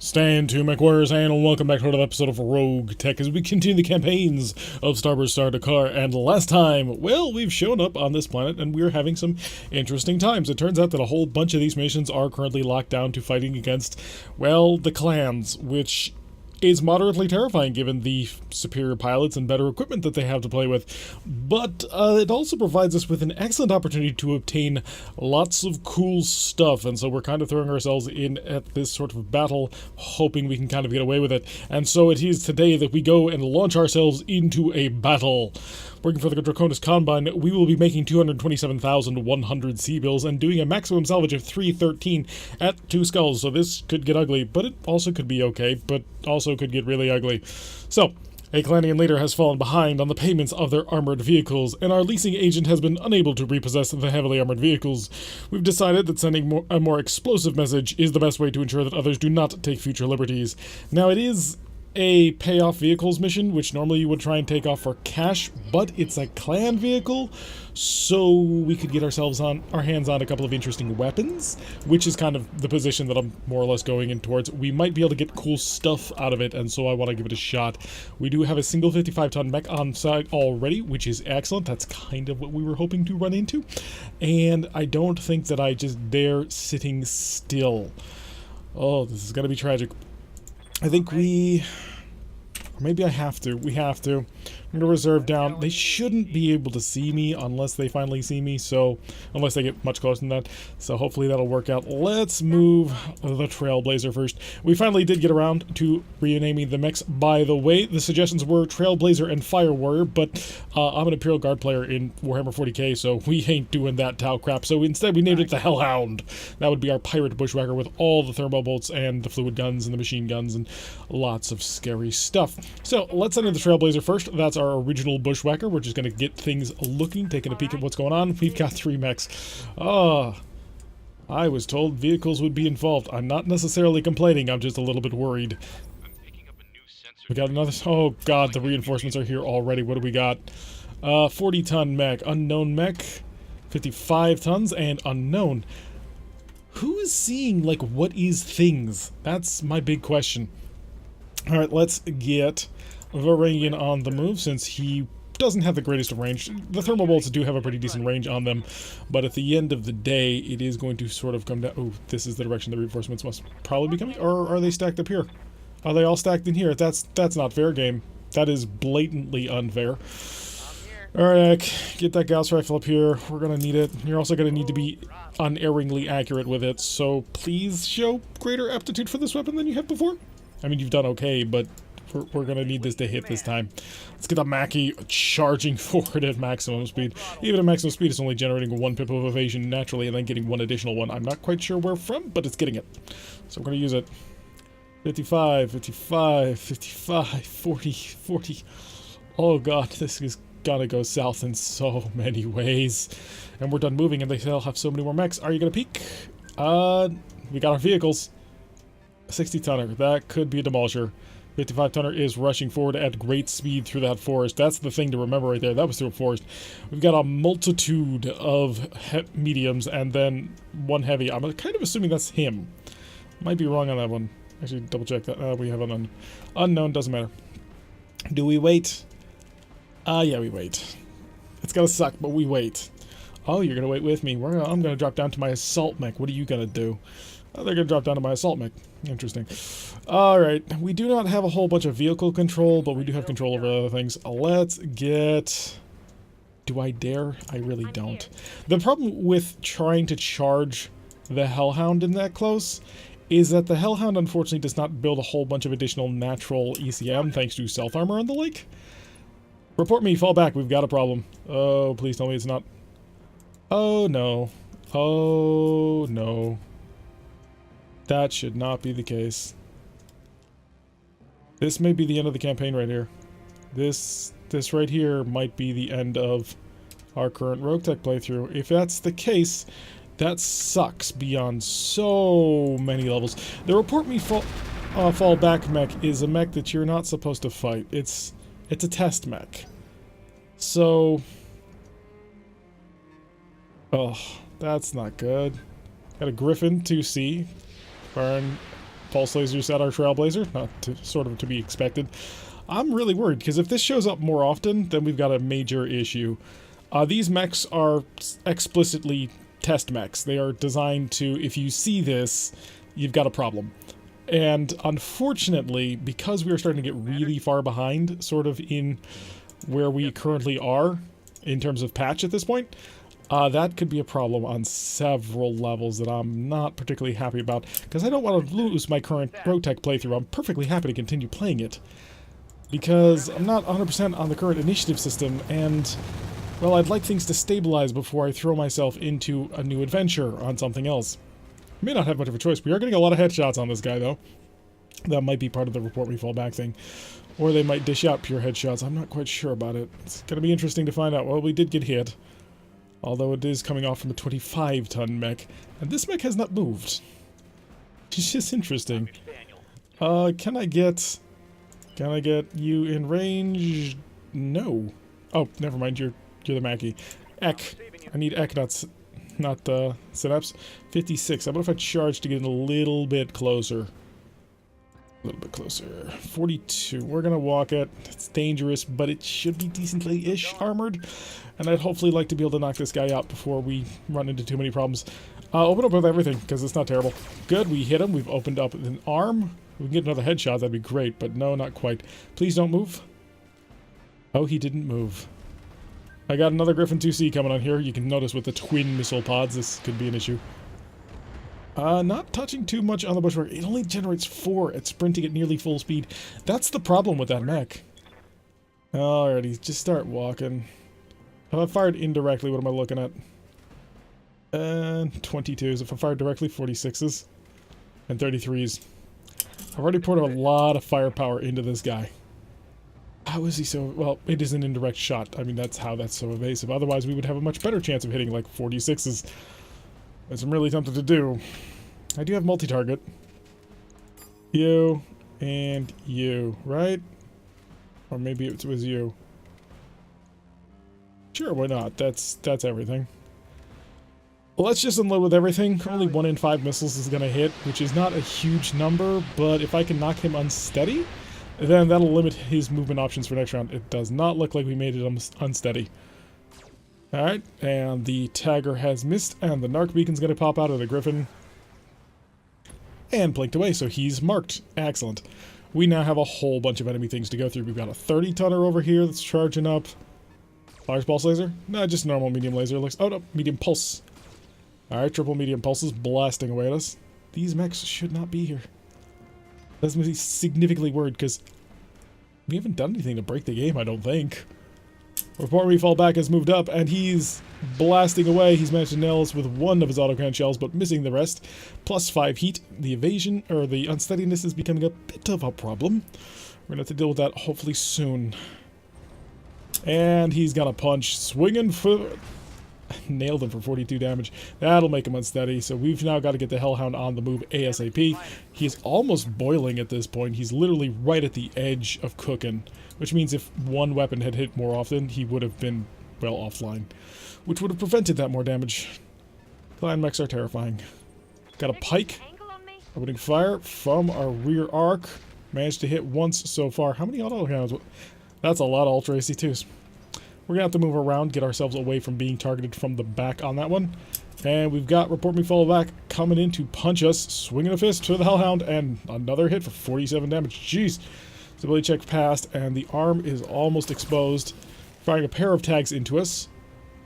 Stand to MechWarriors, and welcome back to another episode of RogueTech as we continue the campaigns of Starburst Star Dakar. And last time, well, we've shown up on this planet and we're having some interesting times. It turns out that a whole bunch of these missions are currently locked down to fighting against, well, the clans, which is moderately terrifying given the superior pilots and better equipment that they have to play with. But it also provides us with an excellent opportunity to obtain lots of cool stuff, and so we're kind of throwing ourselves in at this sort of battle, hoping we can kind of get away with it. And so it is today that we go and launch ourselves into a battle. Working for the Draconis Combine, we will be making 227,100 C-bills and doing a maximum salvage of 313 at 2 skulls, so this could get ugly, but it also could be okay, but also could get really ugly. So, a Clanian leader has fallen behind on the payments of their armored vehicles, and our leasing agent has been unable to repossess the heavily armored vehicles. We've decided that sending a more explosive message is the best way to ensure that others do not take future liberties. Now, it is a payoff vehicles mission, which normally you would try and take off for cash, but it's a clan vehicle, so we could get our hands on a couple of interesting weapons, which is kind of the position that I'm more or less going in towards. We might be able to get cool stuff out of it, and so I want to give it a shot. We do have a single 55-ton mech on site already, which is excellent. That's kind of what we were hoping to run into, and I don't think that I just dare sitting still. Oh, this is going to be tragic. I think maybe I have to. We have to. I'm going to reserve down. They shouldn't be able to see me unless they finally see me, so unless they get much closer than that. So hopefully that'll work out. Let's move the Trailblazer first. We finally did get around to renaming the mechs. By the way, the suggestions were Trailblazer and Fire Warrior, but I'm an Imperial Guard player in Warhammer 40k, so we ain't doing that Tau crap. So instead we named it the Hellhound. That would be our pirate bushwhacker with all the thermal bolts and the fluid guns and the machine guns and lots of scary stuff. So let's enter the Trailblazer first. That's our original bushwhacker. We're just going to get things looking, taking a peek at what's going on. We've got 3 mechs. I was told vehicles would be involved. I'm not necessarily complaining, I'm just a little bit worried. We got another... Oh god, the reinforcements are here already. What do we got? 40-ton mech, unknown mech, 55 tons, and unknown. Who is seeing, like, what is things? That's my big question. Alright, let's get Varangian on the move, since he doesn't have the greatest of range. The thermal bolts do have a pretty decent range on them, but at the end of the day, it is going to sort of come down... Oh, this is the direction the reinforcements must probably be coming, or are they stacked up here? Are they all stacked in here? That's not fair game. That is blatantly unfair. Alright, get that Gauss rifle up here. We're gonna need it. You're also gonna need to be unerringly accurate with it, so please show greater aptitude for this weapon than you have before. I mean, you've done okay, but we're gonna need this to hit this time. Let's get the Mackie charging forward at maximum speed. Even at maximum speed, it's only generating 1 pip of evasion naturally and then getting 1 additional one. I'm not quite sure where from, but it's getting it. So we're gonna use it. 55, 55, 55, 40, 40. Oh god, this is gonna go south in so many ways. And we're done moving and they still have so many more mechs. Are you gonna peek? We got our vehicles. 60-tonner, that could be a demolisher. 55-tonner is rushing forward at great speed through that forest. That's the thing to remember right there. That was through a forest. We've got a multitude of mediums and then 1 heavy. I'm kind of assuming that's him. Might be wrong on that one. Actually, double check that. We have an unknown. Doesn't matter. Do we wait? Yeah, we wait. It's gonna suck, but we wait. Oh, you're gonna wait with me. I'm gonna drop down to my assault mech. What are you gonna do? Oh, they're gonna drop down to my assault mech. Interesting. Alright, we do not have a whole bunch of vehicle control, but we do have control over other things. Let's get... Do I dare? I really don't. The problem with trying to charge the Hellhound in that close is that the Hellhound unfortunately does not build a whole bunch of additional natural ECM thanks to stealth armor and the like. Report me, fall back, we've got a problem. Oh, please tell me it's not... Oh no. Oh no. That should not be the case. This may be the end of the campaign right here. This right here might be the end of our current RogueTech playthrough. If that's the case, that sucks beyond so many levels. The report me fall back mech is a mech that you're not supposed to fight. It's a test mech. So... Oh, that's not good. Got a Griffin 2C. Firing pulse lasers at our Trailblazer, not to, sort of to be expected. I'm really worried, because if this shows up more often, then we've got a major issue. These mechs are explicitly test mechs. They are designed to, if you see this, you've got a problem. And unfortunately, because we are starting to get really far behind, sort of in where we currently are, in terms of patch at this point, that could be a problem on several levels that I'm not particularly happy about, because I don't want to lose my current RogueTech playthrough. I'm perfectly happy to continue playing it, because I'm not 100% on the current initiative system, and, well, I'd like things to stabilize before I throw myself into a new adventure on something else. May not have much of a choice. We are getting a lot of headshots on this guy, though. That might be part of the report we fall back thing. Or they might dish out pure headshots. I'm not quite sure about it. It's going to be interesting to find out. Well, we did get hit. Although it is coming off from a 25-ton mech. And this mech has not moved. It's just interesting. Can I get you in range? No. Oh, never mind. You're the Mackie. Ek. I need Ek, not Synapse. 56. How about if I charge to get a little bit closer? A little bit closer. 42. We're gonna walk it. It's dangerous, but it should be decently-ish armored. And I'd hopefully like to be able to knock this guy out before we run into too many problems. Open up with everything, because it's not terrible. Good, we hit him. We've opened up an arm. We can get another headshot, that'd be great, but no, not quite. Please don't move. Oh, he didn't move. I got another Griffin 2C coming on here. You can notice with the twin missile pods, this could be an issue. Not touching too much on the bushwork. It only generates 4 at sprinting at nearly full speed. That's the problem with that mech. Alrighty, just start walking. If I fired indirectly, what am I looking at? 22s. If I fired directly, 46s. And 33s. I've already poured a lot of firepower into this guy. How is he so... Well, it is an indirect shot. I mean, that's how that's so evasive. Otherwise, we would have a much better chance of hitting, like, 46s. Which I'm really tempted to do. I do have multi-target. You and you, right? Or maybe it was you. Sure, why not? That's everything. Well, let's just unload with everything. Only 1 in 5 missiles is going to hit, which is not a huge number, but if I can knock him unsteady, then that'll limit his movement options for next round. It does not look like we made it unsteady. Alright, and the Tagger has missed, and the Narc Beacon's going to pop out of the Griffin. And blinked away, so he's marked. Excellent. We now have a whole bunch of enemy things to go through. We've got a 30-tonner over here that's charging up. Large pulse laser? No, just normal medium laser. Looks. Oh no, medium pulse. Alright, triple medium pulses blasting away at us. These mechs should not be here. That's me significantly worried, because we haven't done anything to break the game, I don't think. Before we fall back has moved up, and he's blasting away. He's managed to nail us with 1 of his autocannon shells, but missing the rest. Plus 5 heat. The evasion, or the unsteadiness, is becoming a bit of a problem. We're going to have to deal with that hopefully soon. And he's got a punch. Swinging for... Nailed him for 42 damage. That'll make him unsteady, so we've now got to get the Hellhound on the move ASAP. He's almost boiling at this point. He's literally right at the edge of cooking, which means if one weapon had hit more often, he would have been, well, offline, which would have prevented that more damage. Clan mechs are terrifying. Got a pike. Opening fire from our rear arc. Managed to hit once so far. How many autocannons? That's a lot of Ultra AC2s. We're going to have to move around, get ourselves away from being targeted from the back on that one. And we've got Report Me Follow Back coming in to punch us, swinging a fist to the Hellhound, and another hit for 47 damage. Jeez. Stability check passed, and the arm is almost exposed, firing a pair of tags into us.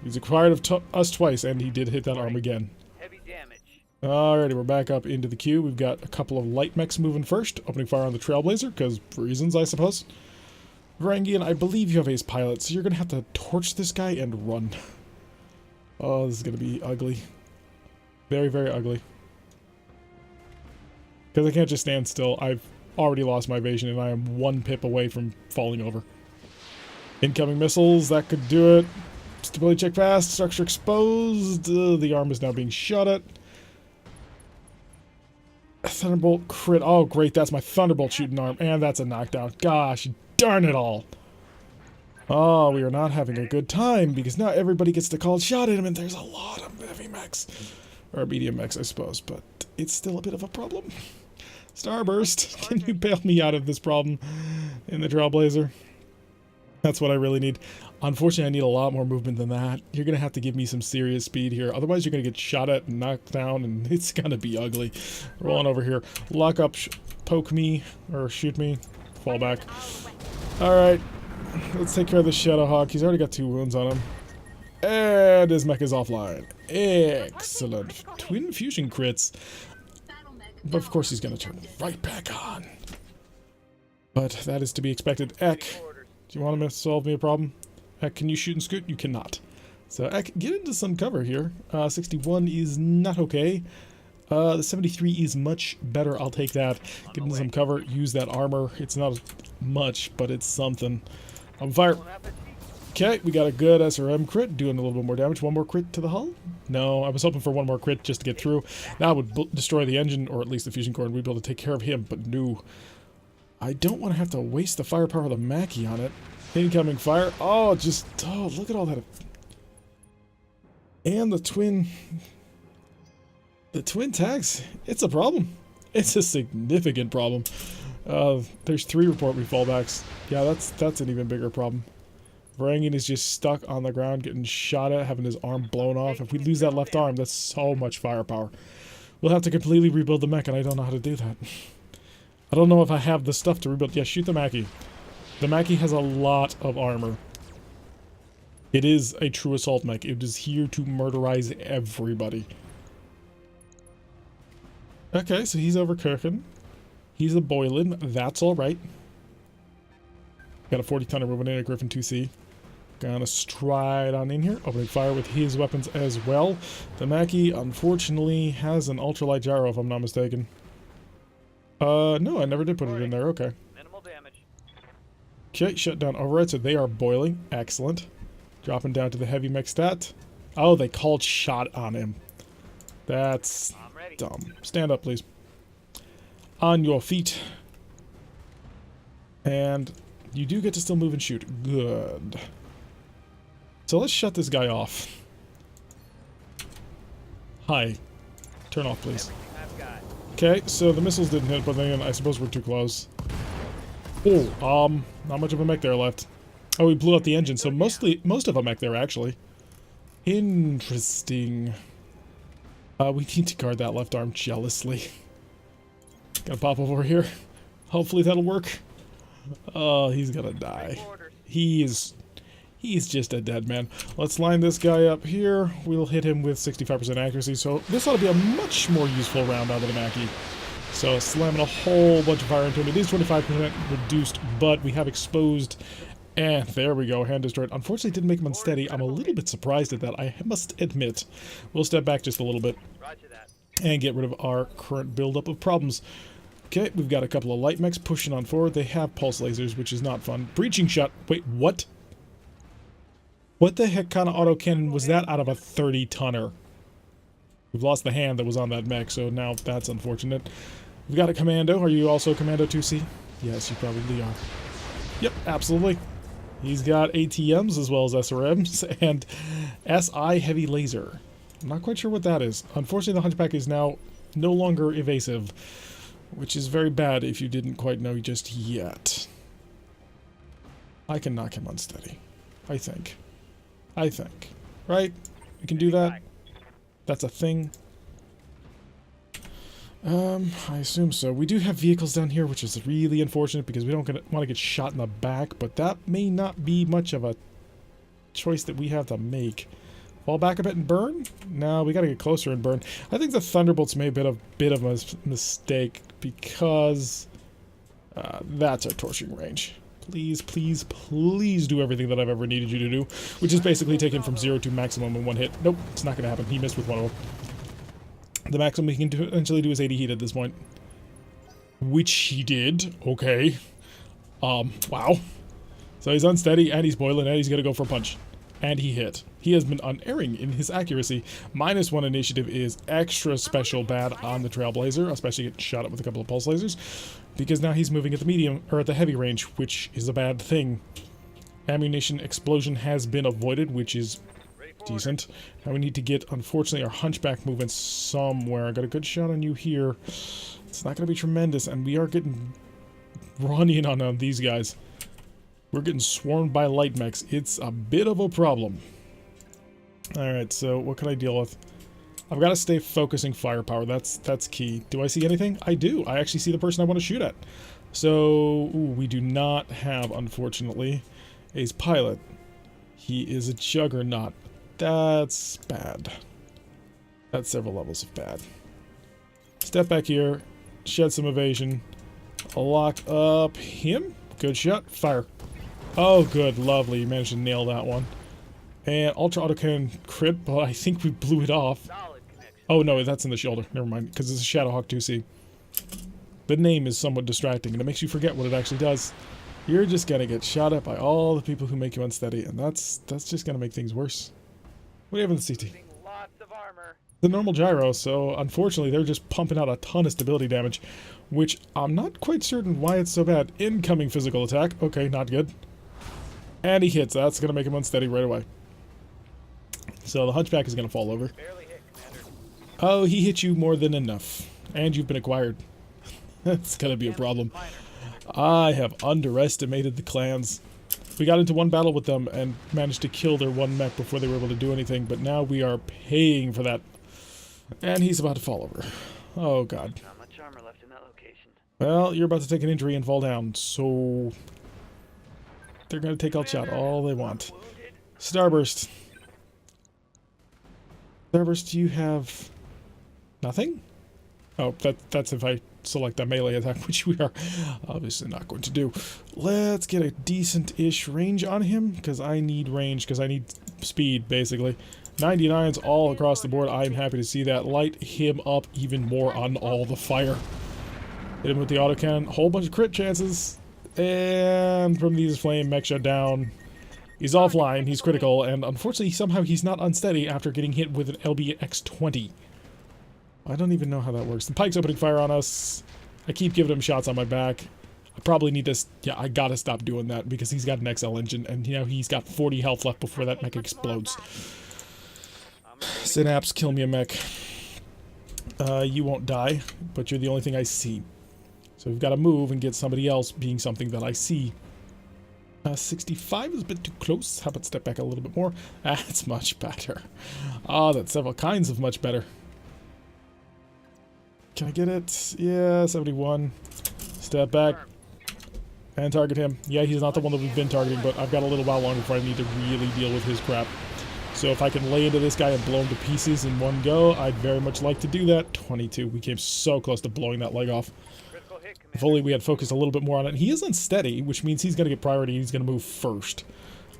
He's acquired of us twice, and he did hit that arm again. Heavy damage. Alrighty, we're back up into the queue. We've got a couple of light mechs moving first, opening fire on the Trailblazer, because reasons, I suppose. Varangian, I believe you have ace pilot, so you're going to have to torch this guy and run. Oh, this is going to be ugly. Very, very ugly. Because I can't just stand still. I've already lost my evasion, and I am 1 pip away from falling over. Incoming missiles, that could do it. Stability check passed, structure exposed. The arm is now being shot at. Thunderbolt crit. Oh, great, that's my Thunderbolt shooting arm, and that's a knockdown. Gosh, darn it all. Oh, we are not having a good time, because now everybody gets to call a shot at him, and there's a lot of heavy mechs. Or medium mechs, I suppose, but it's still a bit of a problem. Starburst, can you bail me out of this problem in the Trailblazer? That's what I really need. Unfortunately, I need a lot more movement than that. You're going to have to give me some serious speed here. Otherwise, you're going to get shot at and knocked down, and it's going to be ugly. Roll on over here. Lock up, poke me, or shoot me. Fall back. Alright. Let's take care of the Shadowhawk. He's already got 2 wounds on him. And his mech is offline. Excellent. Twin fusion crits. But of course he's going to turn right back on. But that is to be expected. Ek, do you want to solve me a problem? Ek, can you shoot and scoot? You cannot. So Ek, get into some cover here. 61 is not okay. The 73 is much better. I'll take that. Get into some cover. Use that armor. It's not much, but it's something. On fire. Okay, we got a good SRM crit, doing a little bit more damage. One more crit to the hull? No, I was hoping for one more crit just to get through. That would destroy the engine, or at least the fusion core, and we'd be able to take care of him, but no. I don't want to have to waste the firepower of the Mackie on it. Incoming fire. Oh, look at all that. And the twin tags. It's a problem. It's a significant problem. There's 3 report refallbacks. Yeah, that's an even bigger problem. Varangian is just stuck on the ground, getting shot at, having his arm blown off. If we lose that left arm, that's so much firepower. We'll have to completely rebuild the mech, and I don't know how to do that. I don't know if I have the stuff to rebuild. Yeah, shoot the Mackie. The Mackie has a lot of armor. It is a true assault mech. It is here to murderize everybody. Okay, so he's overcooking. He's a boiling. That's alright. Got a 40-tonner moving in, a Griffin 2C. Gonna stride on in here, opening fire with his weapons as well. The Mackie, unfortunately, has an ultralight gyro, if I'm not mistaken. No, I never did put it in there. Okay. Minimal damage. Okay, shut down override, so they are boiling. Excellent. Dropping down to the heavy mech stat. Oh, they called shot on him. That's dumb. Stand up, please. On your feet. And you do get to still move and shoot. Good. So let's shut this guy off. Hi. Turn off, please. Okay, so the missiles didn't hit, but then I suppose we're too close. Oh, not much of a mech there left. Oh, we blew out the engine, so most of a mech there, actually. Interesting. We need to guard that left arm jealously. Gonna pop over here. Hopefully that'll work. Oh, he's gonna die. He's just a dead man. Let's line this guy up here. We'll hit him with 65% accuracy, so this ought to be a much more useful round out of the Mackie. So slamming a whole bunch of fire into him. It is 25% reduced, but we have exposed. And there we go, hand destroyed. Unfortunately, didn't make him unsteady. I'm a little bit surprised at that, I must admit. We'll step back just a little bit and get rid of our current buildup of problems. Okay, we've got a couple of light mechs pushing on forward. They have pulse lasers, which is not fun. Breaching shot. Wait, what? What the heck kind of autocannon was that out of a 30-tonner? We've lost the hand that was on that mech, so now that's unfortunate. We've got a commando. Are you also Commando 2C? Yes, you probably are. Yep, absolutely. He's got ATMs as well as SRMs and SI heavy laser. I'm not quite sure what that is. Unfortunately, the Hunchback is now no longer evasive, which is very bad if you didn't quite know just yet. I can knock him unsteady. I think. Right? We can do that? That's a thing. I assume so. We do have vehicles down here, which is really unfortunate because we don't want to get shot in the back, but that may not be much of a choice that we have to make. Fall back a bit and burn? No, we gotta get closer and burn. I think the Thunderbolts may have been a bit of a mistake because that's our torching range. Please, please, please do everything that I've ever needed you to do, which is basically take him from 0 to maximum in one hit. Nope, it's not gonna happen. He missed with one of them. The maximum he can eventually do is 80 heat at this point. Which he did. Okay. Wow. So he's unsteady, and he's boiling, and he's gonna go for a punch. And he hit. He has been unerring in his accuracy. -1 initiative is extra special bad on the Trailblazer, especially getting shot at with a couple of pulse lasers, because now he's moving at the medium, or at the heavy range, which is a bad thing. Ammunition explosion has been avoided, which is decent. Now we need to get, unfortunately, our Hunchback moving somewhere. I got a good shot on you here. It's not going to be tremendous, and we are getting running on these guys. We're getting swarmed by light mechs. It's a bit of a problem. Alright, so what can I deal with? I've got to stay focusing firepower. That's key. Do I see anything? I do. I actually see the person I want to shoot at. So, ooh, we do not have, unfortunately, a pilot. He is a juggernaut. That's bad. That's several levels of bad. Step back here. Shed some evasion. Lock up him. Good shot. Fire. Oh, good. Lovely. You managed to nail that one. And Ultra Autocannon crit, but I think we blew it off. Oh, no, that's in the shoulder. Never mind, because it's a Shadowhawk 2C. The name is somewhat distracting, and it makes you forget what it actually does. You're just going to get shot at by all the people who make you unsteady, and that's just going to make things worse. What do you have in the CT? Lots of armor. The normal gyro, so unfortunately they're just pumping out a ton of stability damage, which I'm not quite certain why it's so bad. Incoming physical attack. Okay, not good. And he hits. That's going to make him unsteady right away. So the Hunchback is going to fall over. Barely hit, Commander. Oh, he hit you more than enough. And you've been acquired. That's going to be a problem. I have underestimated the clans. We got into one battle with them and managed to kill their one mech before they were able to do anything, but now we are paying for that. And he's about to fall over. Oh, God. Not much armor left in that location. Well, you're about to take an injury and fall down, so they're going to take out shot all they want. Starburst. Starburst, you have nothing? Oh, that's if I select a melee attack, which we are obviously not going to do. Let's get a decent-ish range on him, because I need range, because I need speed, basically. 99s all across the board. I'm happy to see that. Light him up even more on all the fire. Hit him with the autocannon. Whole bunch of crit chances. And from these flame, mech shut down. He's offline, he's critical, and unfortunately somehow he's not unsteady after getting hit with an LB X20. I don't even know how that works. The Pike's opening fire on us. I keep giving him shots on my back. I probably need to... Yeah, I gotta stop doing that because he's got an XL engine and you know he's got 40 health left before that mech explodes. Synapse, kill me a mech. You won't die, but you're the only thing I see. So we've got to move and get somebody else being something that I see. 65 is a bit too close. How about step back a little bit more? That's much better. Ah, that's several kinds of much better. Can I get it? Yeah, 71. Step back. And target him. Yeah, he's not the one that we've been targeting, but I've got a little while longer before I need to really deal with his crap. So if I can lay into this guy and blow him to pieces in one go, I'd very much like to do that. 22. We came so close to blowing that leg off. If only we had focused a little bit more on it. He is unsteady, which means he's going to get priority. He's going to move first.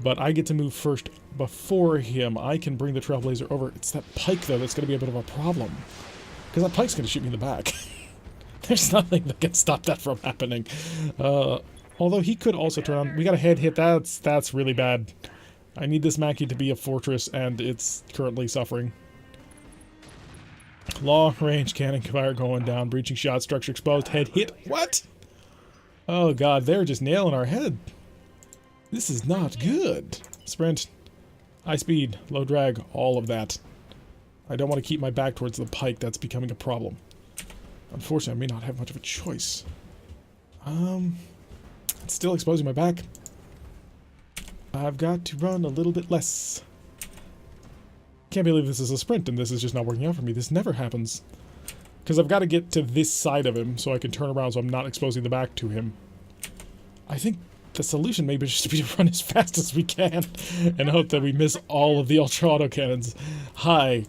But I get to move first before him. I can bring the Trailblazer over. It's that Pike, though, that's going to be a bit of a problem. Because that Pike's going to shoot me in the back. There's nothing that can stop that from happening. Although he could also turn on. We got a head hit. That's really bad. I need this Mackie to be a fortress, and it's currently suffering. Long range cannon fire going down. Breaching shot. Structure exposed. Head hit. What? Oh, God. They're just nailing our head. This is not good. Sprint. High speed. Low drag. All of that. I don't want to keep my back towards the Pike. That's becoming a problem. Unfortunately, I may not have much of a choice. It's still exposing my back. I've got to run a little bit less. Can't believe this is a sprint and this is just not working out for me. This never happens. Because I've got to get to this side of him so I can turn around so I'm not exposing the back to him. I think the solution maybe should be to run as fast as we can and hope that we miss all of the ultra autocannons. Hi.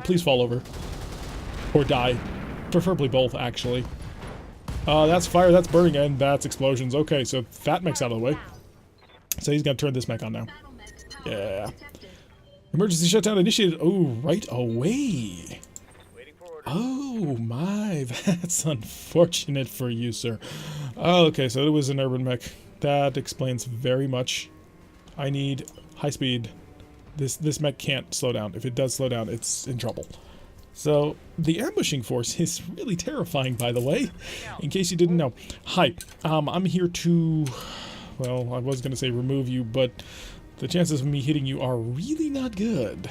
Please fall over. Or die. Preferably both, actually. That's fire, that's burning, and that's explosions. Okay, so that mech's out of the way. So he's gonna turn this mech on now. Yeah. Emergency shutdown initiated. Oh, right away. Oh my, that's unfortunate for you, sir. Okay, so it was an urban mech. That explains very much. I need high speed. This mech can't slow down. If it does slow down, it's in trouble. So, the ambushing force is really terrifying, by the way, in case you didn't know. Hi, I'm here to, well, I was going to say remove you, but the chances of me hitting you are really not good.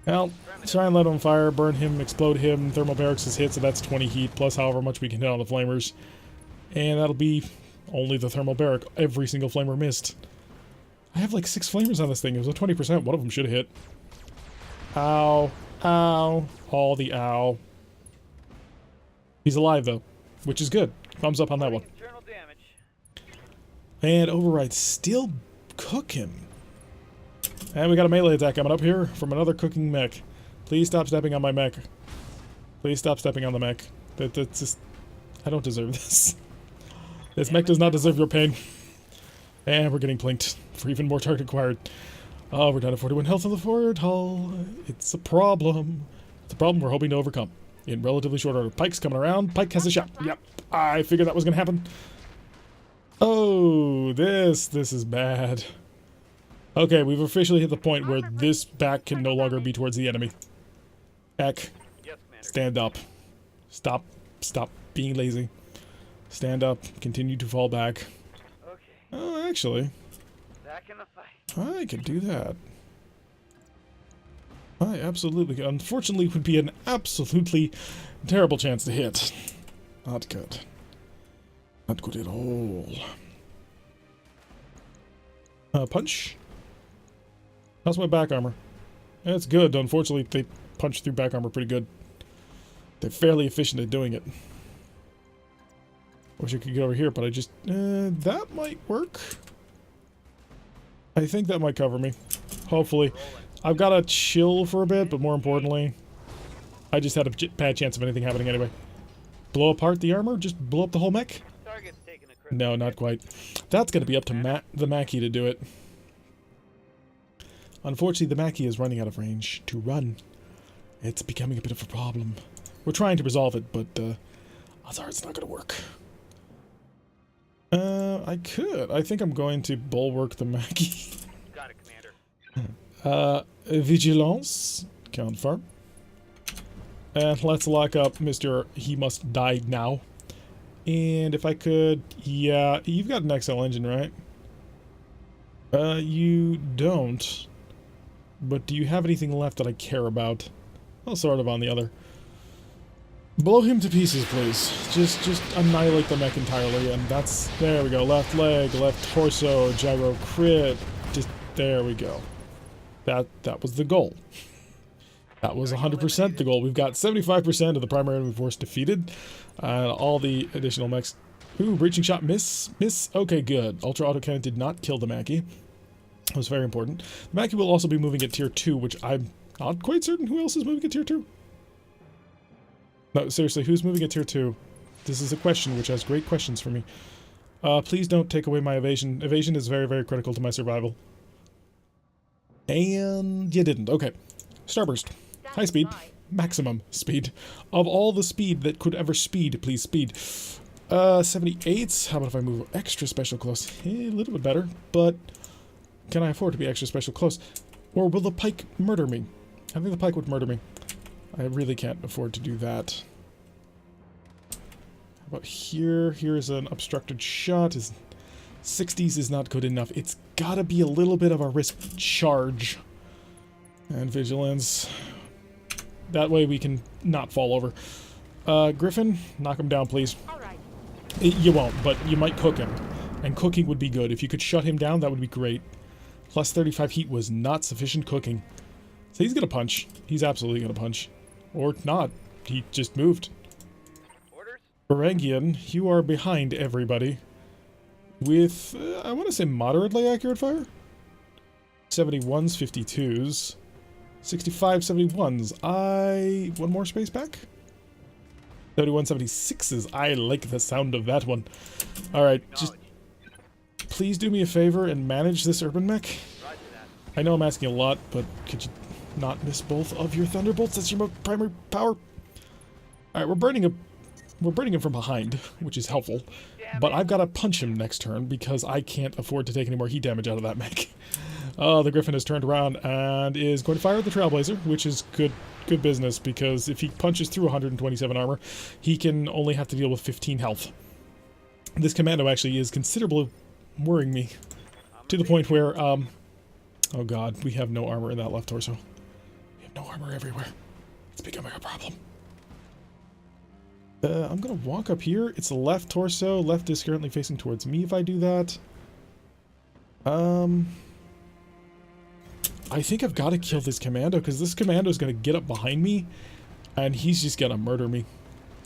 Well, try and let him fire, burn him, explode him. Thermal barracks is hit, so that's 20 heat, plus however much we can hit on the flamers. And that'll be only the thermal barrack. Every single flamer missed. I have like 6 flamers on this thing. It was a 20%. One of them should have hit. Ow. Ow. All the ow. He's alive, though, which is good. Thumbs up on that one. Internal damage. And override still cooking. And we got a melee attack coming up here from another cooking mech. Please stop stepping on my mech. Please stop stepping on the mech. That's just... I don't deserve this. This mech does not deserve your pain. And we're getting plinked for even more target acquired. Oh, we're down to 41 health on the forward hull. It's a problem. It's a problem we're hoping to overcome in relatively short order. Pike's coming around. Pike has a shot. Yep. I figured that was going to happen. Oh, this is bad. Okay, we've officially hit the point where this back can no longer be towards the enemy. Back. Yes, Commander. Stand up. Stop being lazy. Stand up. Continue to fall back. Okay. Oh, actually, Back in the fight. I could do that. I absolutely could. Unfortunately, it would be an absolutely terrible chance to hit. Not good. Not good at all. Punch. How's my back armor? It's good. Unfortunately, they punch through back armor pretty good. They're fairly efficient at doing it. Wish I could get over here, but I just... that might work. I think that might cover me. Hopefully. I've got to chill for a bit, but more importantly, I just had a bad chance of anything happening anyway. Blow apart the armor? Just blow up the whole mech? Target's taking a critical No, not quite. That's going to be up to the Mackie to do it. Unfortunately, the Mackie is running out of range to run. It's becoming a bit of a problem. We're trying to resolve it, but odds are it's not going to work. I could. I think I'm going to bulwark the Mackie. Got it, Commander. Vigilance. Confirm. And let's lock up Mr. He Must Die Now. And if I could... Yeah, you've got an XL engine, right? You don't. But do you have anything left that I care about? Well, sort of on the other. Blow him to pieces, please. Just annihilate the mech entirely, and that's... There we go. Left leg, left torso, gyro crit. Just... There we go. That was the goal. That was 100% the goal. We've got 75% of the primary enemy force defeated. All the additional mechs... Ooh, breaching shot, miss. Okay, good. Ultra autocannon did not kill the Mackie. That was very important. The Mackie will also be moving at tier 2, which I'm not quite certain who else is moving at tier 2. No, seriously, who's moving at tier 2? This is a question which has great questions for me. Please don't take away my evasion. Evasion is very, very critical to my survival. And you didn't. Okay. Starburst. High speed. Maximum speed. Of all the speed that could ever speed, please speed. 78. How about if I move extra special close? A little bit better, but can I afford to be extra special close? Or will the pike murder me? I think the pike would murder me. I really can't afford to do that. How about here? Here's an obstructed shot. 60s is not good enough. It's gotta be a little bit of a risk charge. And vigilance. That way we can not fall over. Griffin, knock him down, please. You won't, but you might cook him. And cooking would be good. If you could shut him down, that would be great. Plus 35 heat was not sufficient cooking. So he's gonna punch. He's absolutely gonna punch. Or not. He just moved. Orders? Varangian, you are behind everybody. With, I want to say moderately accurate fire? 71s, 52s. 65, 71s. One more space back? 31, 76s. I like the sound of that one. Alright, just please do me a favor and manage this urban mech. I know I'm asking a lot, but could you not miss both of your thunderbolts? That's your primary power. Alright, we're burning him from behind, which is helpful. But I've got to punch him next turn because I can't afford to take any more heat damage out of that mech. The Griffin has turned around and is going to fire at the Trailblazer, which is good business because if he punches through 127 armor, he can only have to deal with 15 health. This commando actually is considerably worrying me to the point where, oh god, we have no armor in that left torso. We No armor everywhere. It's becoming a problem. I'm gonna walk up here. It's the left torso. Left is currently facing towards me if I do that. I think I've got to kill this commando, because this commando is gonna get up behind me, and he's just gonna murder me.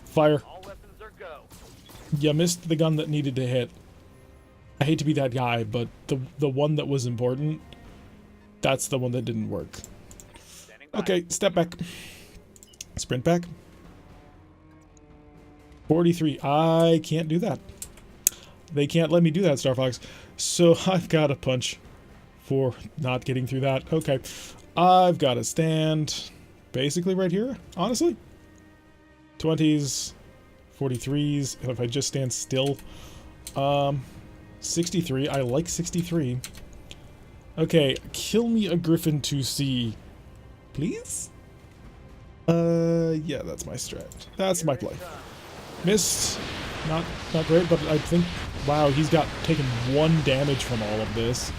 Fire. All weapons are go. You missed the gun that needed to hit. I hate to be that guy, but the one that was important, that's the one that didn't work. Okay, step back. Sprint back. 43. I can't do that. They can't let me do that, Star Fox. So I've got to punch for not getting through that. Okay. I've got to stand basically right here, honestly. 20s, 43s, and if I just stand still. 63. I like 63. Okay, kill me a Griffin to see, please? Yeah, that's my strat. That's my play. Missed. Not great, but I think, wow, he's got taken 1 damage from all of this.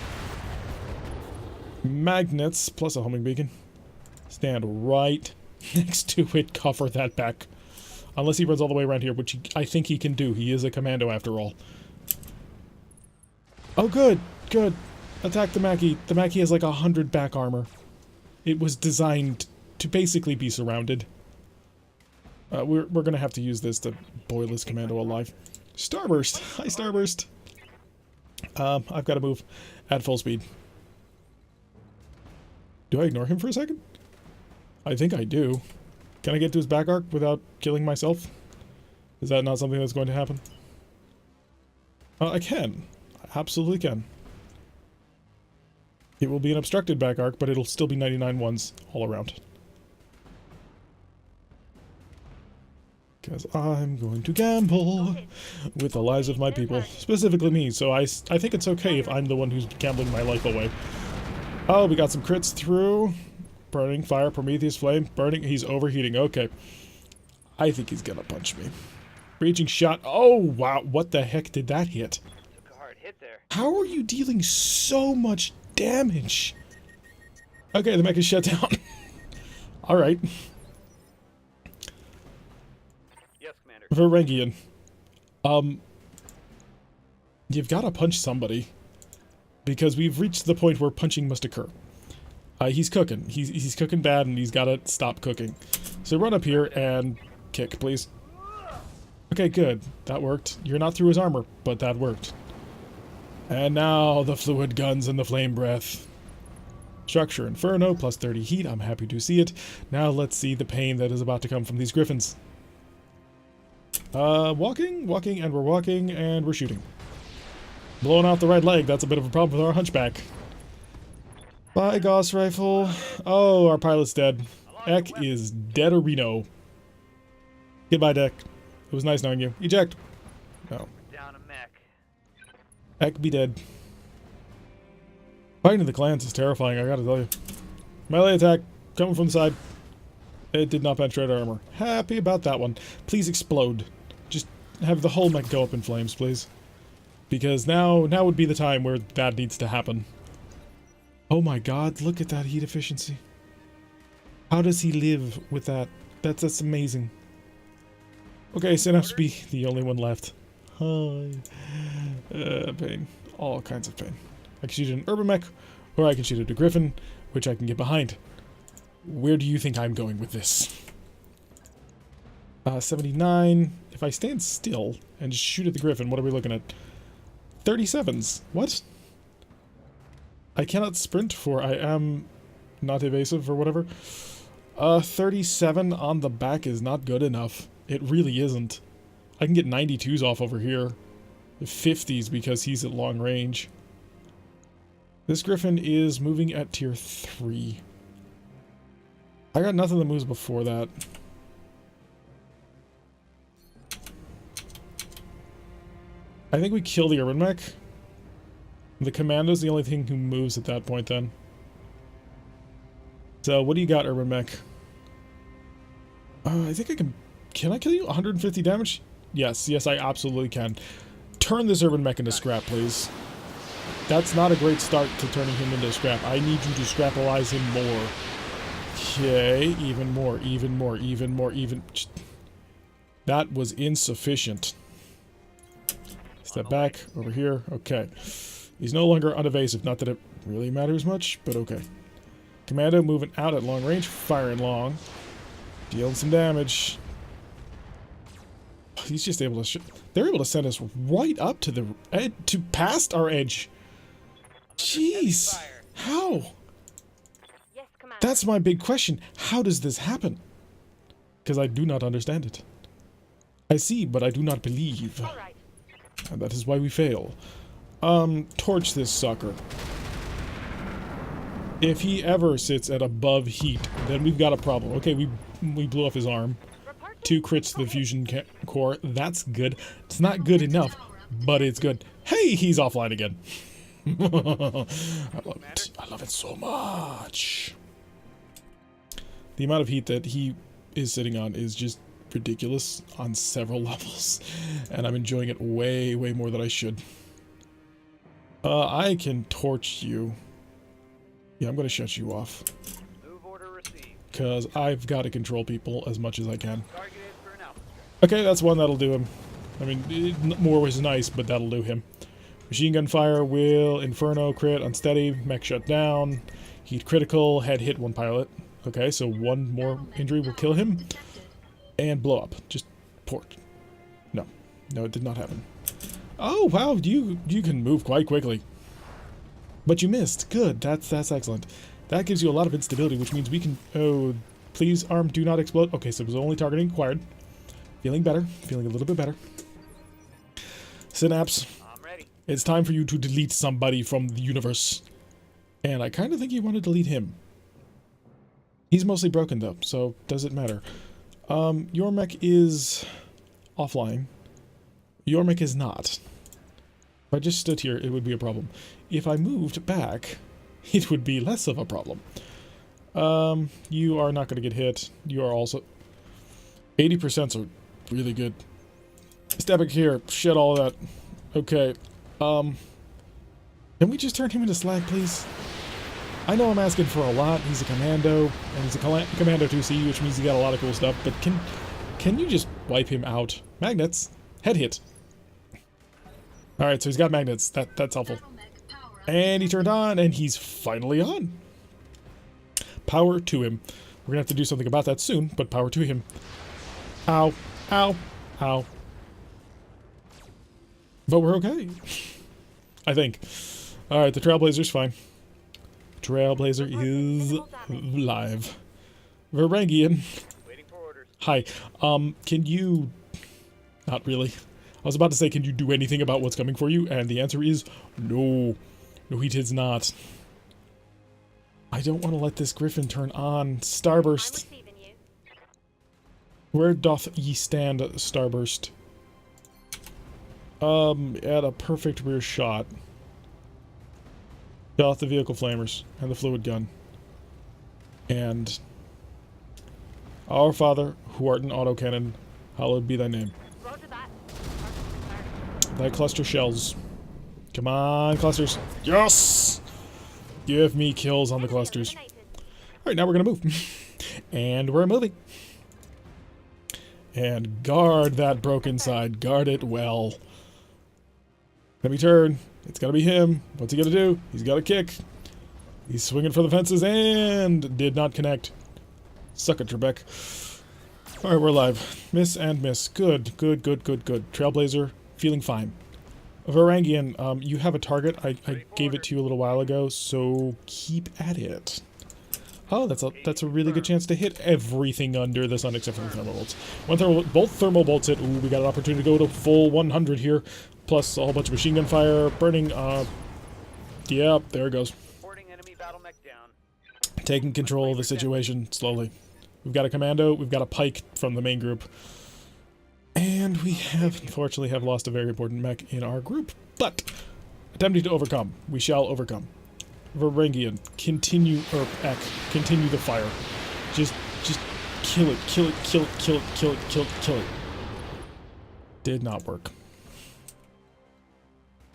Magnets plus a homing beacon. Stand right next to it, cover that back. Unless he runs all the way around here, which I think he can do. He is a commando after all. Oh, good, good. Attack the Mackie. The Mackie has like 100 back armor. It was designed to basically be surrounded. We're gonna have to use this to boil this commando alive. Starburst! Hi, Starburst! I've got to move at full speed. Do I ignore him for a second? I think I do. Can I get to his back arc without killing myself? Is that not something that's going to happen? I can. I absolutely can. It will be an obstructed back arc, but it'll still be 99 ones all around. Because I'm going to gamble with the lives of my people. Specifically me, so I think it's okay if I'm the one who's gambling my life away. Oh, we got some crits through. Burning, fire, Prometheus, flame, burning. He's overheating. Okay. I think he's gonna punch me. Raging shot. Oh, wow. What the heck did that hit? Took a hard hit there. How are you dealing so much damage? Okay, the mech is shut down. Alright. Yes, Commander. Varangian. You've got to punch somebody. Because we've reached the point where punching must occur. He's cooking. He's cooking bad, and he's got to stop cooking. So run up here and kick, please. Okay, good. That worked. You're not through his armor, but that worked. And now the fluid guns and the flame breath. Structure Inferno, plus 30 heat. I'm happy to see it. Now let's see the pain that is about to come from these griffins. Walking, and we're walking, and we're shooting. Blowing out the right leg, that's a bit of a problem with our hunchback. Bye, Gauss rifle. Oh, our pilot's dead. Eck is dead-a-reno. Goodbye, Deck. It was nice knowing you. Eject. No. Down a mech. Eck be dead. Fighting the clans is terrifying, I gotta tell you. Melee attack, coming from the side. It did not penetrate our armor. Happy about that one. Please explode. Just have the whole mech go up in flames, please. Because now would be the time where that needs to happen. Oh my god, look at that heat efficiency. How does he live with that? That's amazing. Okay, Synapse be the only one left. Hi. Pain. All kinds of pain. I can shoot an urban mech, or I can shoot at a griffin, which I can get behind. Where do you think I'm going with this? 79. If I stand still and just shoot at the griffin, what are we looking at? 37s. What? I cannot sprint for I am not evasive or whatever. 37 on the back is not good enough. It really isn't. I can get 92s off over here. 50s because he's at long range. This griffin is moving at tier 3. I got nothing that moves before that. I think we kill the urban mech. The commando's the only thing who moves at that point then. So what do you got, urban mech? I think I can I kill you? 150 damage? Yes, I absolutely can. Turn this urban mech into scrap, please. That's not a great start to turning him into scrap. I need you to scrapalize him more. Okay, even more. That was insufficient. Step back, over here. Okay. He's no longer unevasive. Not that it really matters much, but okay. Commando moving out at long range, firing long. Dealing some damage. He's just able to... They're able to send us right up to the edge, to past our edge. Jeez. How? Yes, Commander. That's my big question. How does this happen? Because I do not understand it. I see, but I do not believe. All right. And that is why we fail. Torch this sucker. If he ever sits at above heat, then we've got a problem. Okay, we blew off his arm. 2 crits to the fusion core. That's good. It's not good enough, but it's good. Hey, he's offline again. I love it. I love it so much. The amount of heat that he is sitting on is just ridiculous on several levels, and I'm enjoying it way more than I should. I can torch you. Yeah, I'm gonna shut you off. Move order received. Because I've got to control people as much as I can. Targeted for an alpha. Okay, that's one that'll do him. I mean, more was nice, but that'll do him. Machine gun fire, will, inferno, crit, unsteady, mech shut down, heat critical, head hit 1 pilot. Okay, so 1 more injury will kill him. And blow up. Just port. No. No, it did not happen. Oh, wow, you can move quite quickly. But you missed. Good. That's excellent. That gives you a lot of instability, which means we can... Oh, please, arm, do not explode. Okay, so it was only targeting acquired. Feeling better. Feeling a little bit better. Synapse. I'm ready. It's time for you to delete somebody from the universe. And I kind of think you want to delete him. He's mostly broken, though, so does it matter? Your mech is offline. Your mech is not. If I just stood here, it would be a problem. If I moved back, it would be less of a problem. You are not going to get hit. You are also... 80% are really good. Step back here. Shed all of that. Okay. Can we just turn him into slag, please? I know I'm asking for a lot. He's a commando, and he's a commando 2C, which means he got a lot of cool stuff, but can you just wipe him out? Magnets. Head hit. Alright, so he's got magnets. That's helpful. And he turned on, and he's finally on. Power to him. We're gonna have to do something about that soon, but power to him. Ow. Ow. Ow. But we're okay. I think. Alright, the Trailblazer's fine. Trailblazer is live. Varangian. Waiting for orders. Hi. Can you... Not really. I was about to say, can you do anything about what's coming for you? And the answer is no. No, he does not. I don't want to let this Griffin turn on. Starburst. Where doth ye stand, Starburst? At a perfect rear shot. Doth the vehicle flamers and the fluid gun. And our Father, who art in autocannon, hallowed be thy name. Roger that. Thy cluster shells. Come on, clusters. Yes! Give me kills on the clusters. Alright, now we're gonna move. And we're moving. And guard that broken side. Guard it well. Let me turn. It's gotta be him. What's he gonna do? He's got a kick. He's swinging for the fences and did not connect. Suck it, Trebek. Alright, we're live. Miss and miss. Good, good, good, good, good. Trailblazer, feeling fine. Varangian, you have a target. I gave it to you a little while ago, so keep at it. Oh, that's a really good chance to hit everything under the sun except for the thermal bolts. Both thermal bolts hit. Ooh, we got an opportunity to go to full 100 here. Plus a whole bunch of machine gun fire, burning, yep, there it goes. Reporting enemy battle mech down. Taking control of the situation slowly. We've got a commando, we've got a pike from the main group. And we have, unfortunately, have lost a very important mech in our group. But, attempting to overcome. We shall overcome. Varangian, continue, or Ek, continue the fire. Just kill it, kill it, kill it, kill it, kill it, kill it, kill it. Did not work.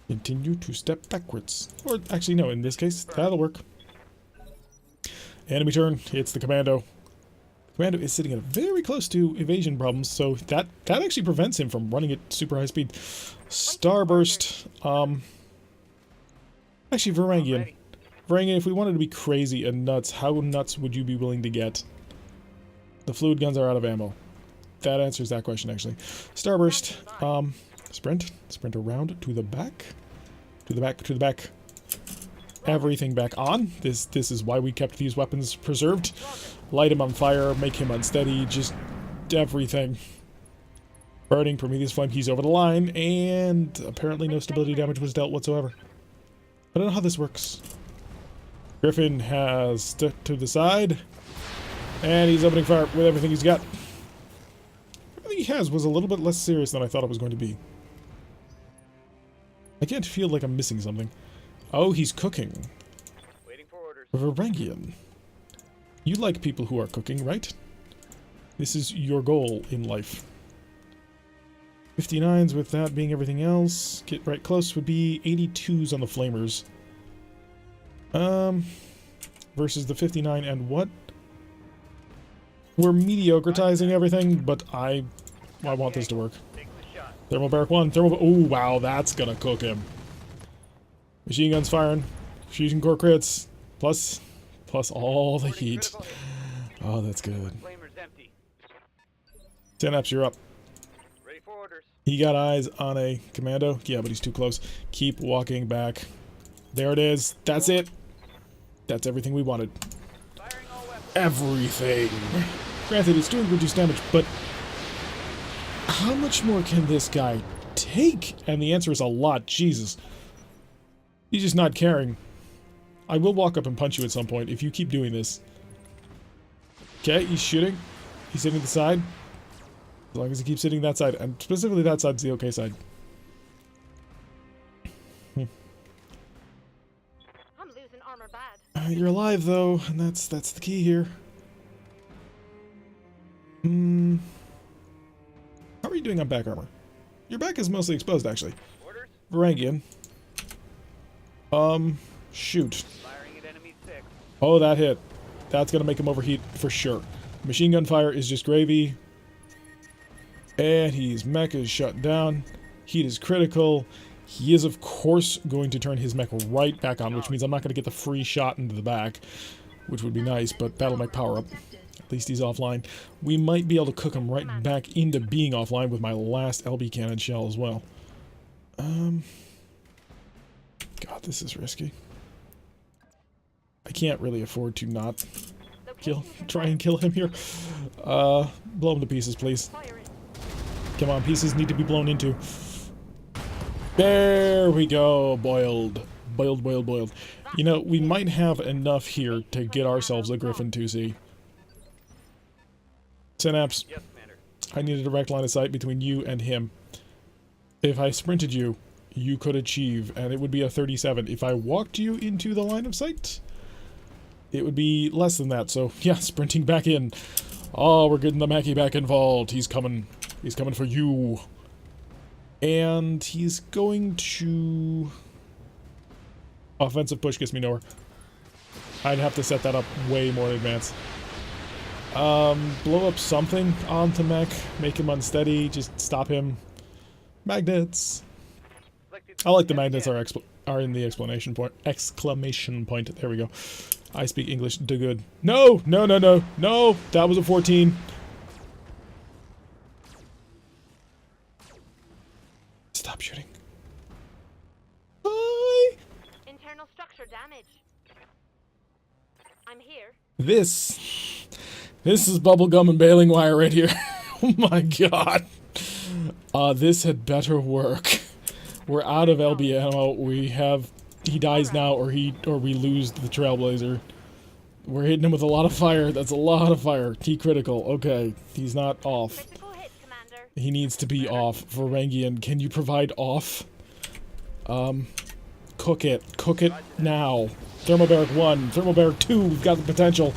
Continue to step backwards. Or, actually, no, in this case, that'll work. Enemy turn. It's the commando. Commando is sitting at very close to evasion problems, so that actually prevents him from running at super high speed. Starburst. Actually, Varangian. Varangian, if we wanted to be crazy and nuts, how nuts would you be willing to get? The fluid guns are out of ammo. That answers that question, actually. Starburst. Sprint. Sprint around to the back. To the back. To the back. Everything back on. This is why we kept these weapons preserved. Light him on fire, make him unsteady, just everything. Burning Prometheus Flame keys over the line, and apparently no stability damage was dealt whatsoever. I don't know how this works. Griffin has stepped to the side, and he's opening fire with everything he's got. Everything he has was a little bit less serious than I thought it was going to be. I can't feel like I'm missing something. Oh, he's cooking. Waiting for orders. Varangian. You like people who are cooking, right? This is your goal in life. 59s with that being everything else. Get right close would be 82s on the flamers. Versus the 59 and what? We're mediocritizing everything, but I want this to work. Take the shot. Thermal barrack 1, thermal. Oh wow, that's gonna cook him. Machine guns firing, fusion core crits, plus all the heat. Oh, that's good. Flamer's empty. Synapse, you're up. Ready for orders. He got eyes on a commando. Yeah, but he's too close. Keep walking back. There it is. That's it. That's everything we wanted. Firing all weapons. Everything. Granted, it's doing reduced damage, but how much more can this guy take? And the answer is a lot. Jesus. He's just not caring. I will walk up and punch you at some point if you keep doing this. Okay, he's shooting. He's hitting the side. As long as he keeps hitting that side. And specifically that side's the okay side. I'm losing armor bad. You're alive, though, and that's the key here. How are you doing on back armor? Your back is mostly exposed, actually. Orders. Varangian. Shoot. Firing at enemy 6. Oh, that hit. That's gonna make him overheat for sure. Machine gun fire is just gravy. And his mech is shut down. Heat is critical. He is, of course, going to turn his mech right back on, which means I'm not going to get the free shot into the back, which would be nice, but that'll make power up. At least he's offline. We might be able to cook him right back into being offline with my last LB cannon shell as well. God, this is risky. I can't really afford to not try and kill him here. Blow him to pieces, please. Come on, pieces need to be blown into. There we go. Boiled. Boiled, boiled, boiled. You know, we might have enough here to get ourselves a Griffin 2C. Synapse, Yes, Commander. I need a direct line of sight between you and him. If I sprinted you, you could achieve, and it would be a 37. If I walked you into the line of sight, it would be less than that. So, yeah, sprinting back in. Oh, we're getting the Mackie back involved. He's coming. He's coming for you. And he's going to... Offensive push gets me nowhere. I'd have to set that up way more in advance. Blow up something onto mech. Make him unsteady. Just stop him. Magnets. I like the magnets are in the exclamation point. There we go. I speak English to good. No! No, no, no. No! That was a 14. Stop shooting. Bye! Internal structure damage. I'm here. This is bubblegum and baling wire right here. Oh my god. This had better work. We're out of LB ammo. He dies now or we lose the Trailblazer. We're hitting him with a lot of fire. That's a lot of fire. T critical. Okay. He's not off. Critical hit, Commander. He needs to be off. Varangian, can you provide off? Cook it. Cook it now. Thermobaric 1. Thermobaric 2. We've got the potential.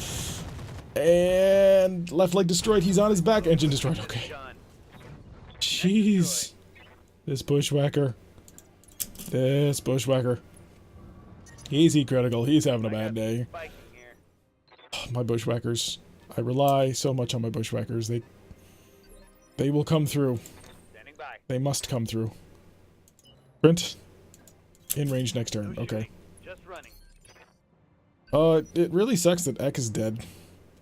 And left leg destroyed. He's on his back. Engine destroyed. Okay. Jeez. This bushwhacker. This bushwhacker. He's heat critical. He's having a bad day. My bushwhackers. I rely so much on my bushwhackers. They will come through. Standing by. They must come through. Sprint. In range next turn. Okay. Just running. It really sucks that Ek is dead.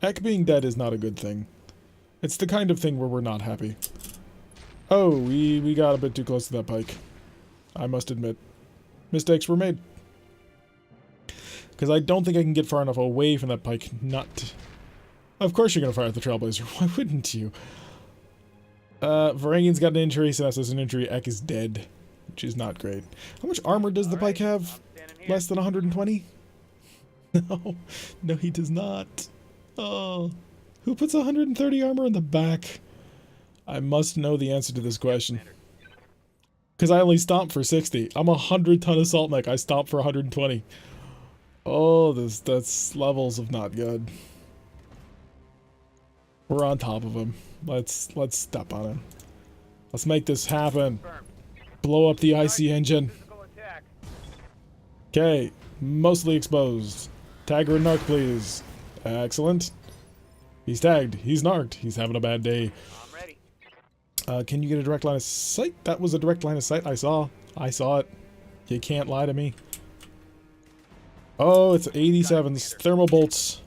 Ek being dead is not a good thing. It's the kind of thing where we're not happy. Oh, we got a bit too close to that pike. I must admit. Mistakes were made. Because I don't think I can get far enough away from that pike not to... Of course you're going to fire at the Trailblazer. Why wouldn't you? Varangian's got an injury, Siness has an injury, Ek is dead. Which is not great. How much armor does the pike have? Less than 120? No. No, he does not. Oh. Who puts 130 armor in the back? I must know the answer to this question. Because I only stomp for 60. I'm a 100-ton assault mech. I stomp for 120. Oh, that's levels of not good. We're on top of him. Let's step on him. Let's make this happen. Blow up the IC engine. Okay, mostly exposed. Tagger and Narc, please. Excellent. He's tagged. He's narked. He's having a bad day. I'm ready. Can you get a direct line of sight? That was a direct line of sight. I saw it. You can't lie to me. Oh, it's 87s. Thermal bolts.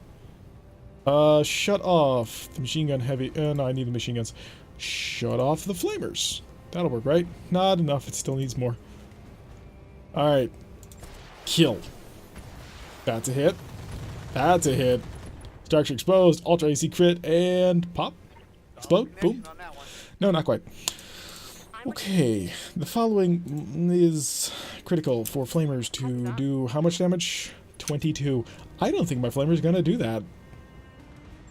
Shut off the machine gun heavy. No, I need the machine guns. Shut off the flamers. That'll work, right? Not enough. It still needs more. Alright. Kill. That's a hit. That's a hit. Structure exposed. Ultra AC crit. And pop. Explode. Boom. No, not quite. Okay. The following is critical for flamers to do how much damage? 22. I don't think my flamer's gonna do that.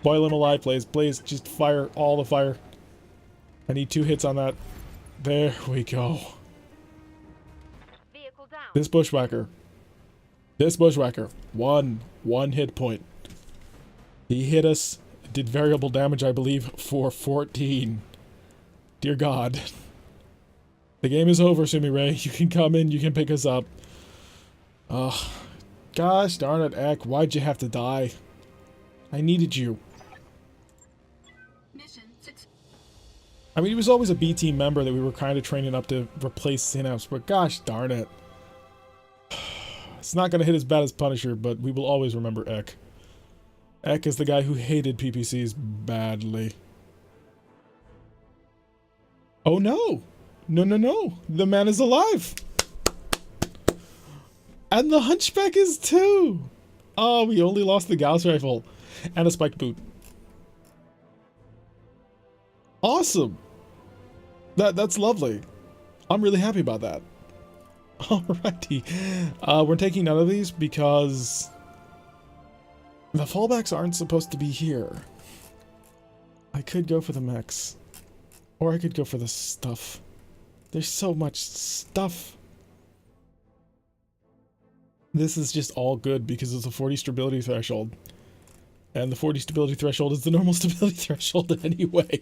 Boil him alive, Blaze. Blaze, just fire all the fire. I need 2 hits on that. There we go. Vehicle down. This bushwhacker. This bushwhacker. One hit point. He hit us. Did variable damage, I believe, for 14. Dear God. The game is over, Sumi Ray. You can come in. You can pick us up. Ugh. Gosh darn it, Ek. Why'd you have to die? I needed you. I mean, he was always a B team member that we were kind of training up to replace Synapse, but gosh darn it. It's not going to hit as bad as Punisher, but we will always remember Ek. Ek is the guy who hated PPCs badly. Oh no! No. The man is alive! And the Hunchback is too! Oh, we only lost the Gauss rifle. And a spiked boot. Awesome! That's lovely. I'm really happy about that. Alrighty. We're taking none of these because the fallbacks aren't supposed to be here. I could go for the mechs. Or I could go for the stuff. There's so much stuff. This is just all good because it's a 40 stability threshold. And the 40 stability threshold is the normal stability threshold anyway.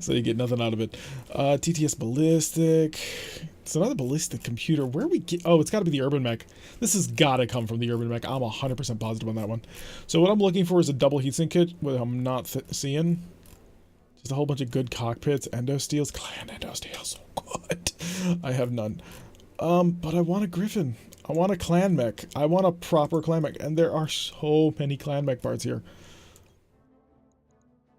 So you get nothing out of it. TTS ballistic. It's another ballistic computer. Where we get... Oh, it's got to be the urban mech. This has got to come from the urban mech. I'm 100% positive on that one. So what I'm looking for is a double heatsink kit, what I'm not seeing. Just a whole bunch of good cockpits. Endo steels. Clan endo steels. So good. I have none. But I want a Griffin. I want a clan mech. I want a proper clan mech. And there are so many clan mech parts here.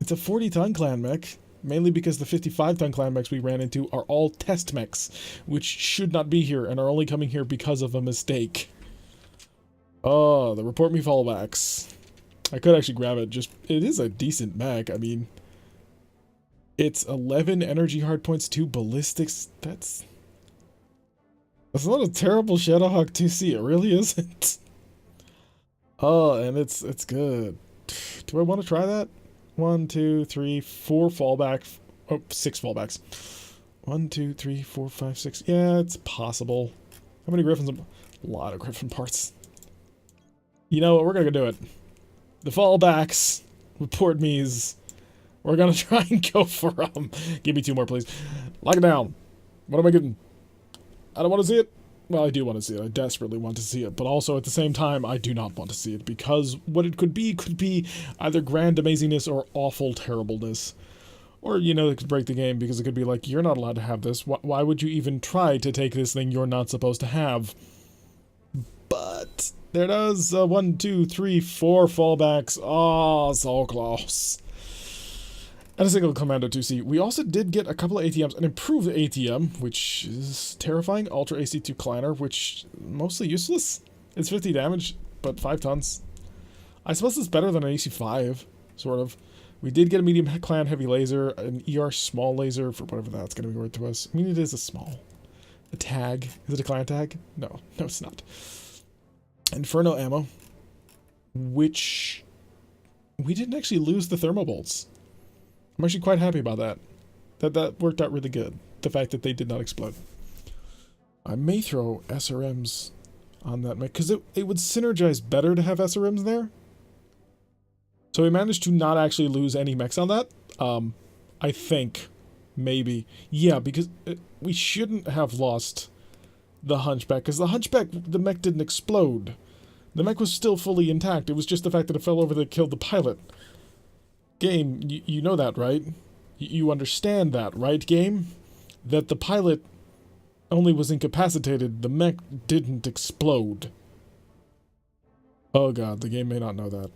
It's a 40-ton clan mech, mainly because the 55-ton clan mechs we ran into are all test mechs, which should not be here and are only coming here because of a mistake. Oh, the report me fallbacks. I could actually grab it. It is a decent mech. I mean, it's 11 energy hardpoints, 2 ballistics. That's not a terrible Shadowhawk 2C. It really isn't. Oh, and it's good. Do I want to try that? 1, 2, 3, 4 fallbacks. Oh, 6 fallbacks. 1, 2, 3, 4, 5, 6. Yeah, it's possible. How many Griffins? A lot of Griffin parts. You know what? We're gonna do it. The fallbacks. Report me's. We're gonna try and go for them. Give me 2 more, please. Lock it down. What am I getting? I don't want to see it. Well, I do want to see it. I desperately want to see it. But also, at the same time, I do not want to see it. Because what it could be either grand amazingness or awful terribleness. Or, you know, it could break the game because it could be like, you're not allowed to have this. Why would you even try to take this thing you're not supposed to have? But there does 1, 2, 3, 4 fallbacks. Oh, so close. And a single Commando 2C. We also did get a couple of ATMs, an improved ATM, which is terrifying. Ultra AC2 Kleiner, which mostly useless. It's 50 damage, but 5 tons. I suppose it's better than an AC5, sort of. We did get a medium clan heavy laser, an ER small laser for whatever that's going to be worth to us. I mean, it is a small. A tag. Is it a clan tag? No, it's not. Inferno ammo, which we didn't actually lose the thermal bolts. I'm actually quite happy about that. That worked out really good. The fact that they did not explode. I may throw SRMs on that mech, because it would synergize better to have SRMs there. So we managed to not actually lose any mechs on that. I think. Maybe. Yeah, because we shouldn't have lost the Hunchback, because the Hunchback, the mech didn't explode. The mech was still fully intact. It was just the fact that it fell over that killed the pilot. Game, you know that, right? You understand that, right, game? That the pilot only was incapacitated. The mech didn't explode. Oh god, the game may not know that.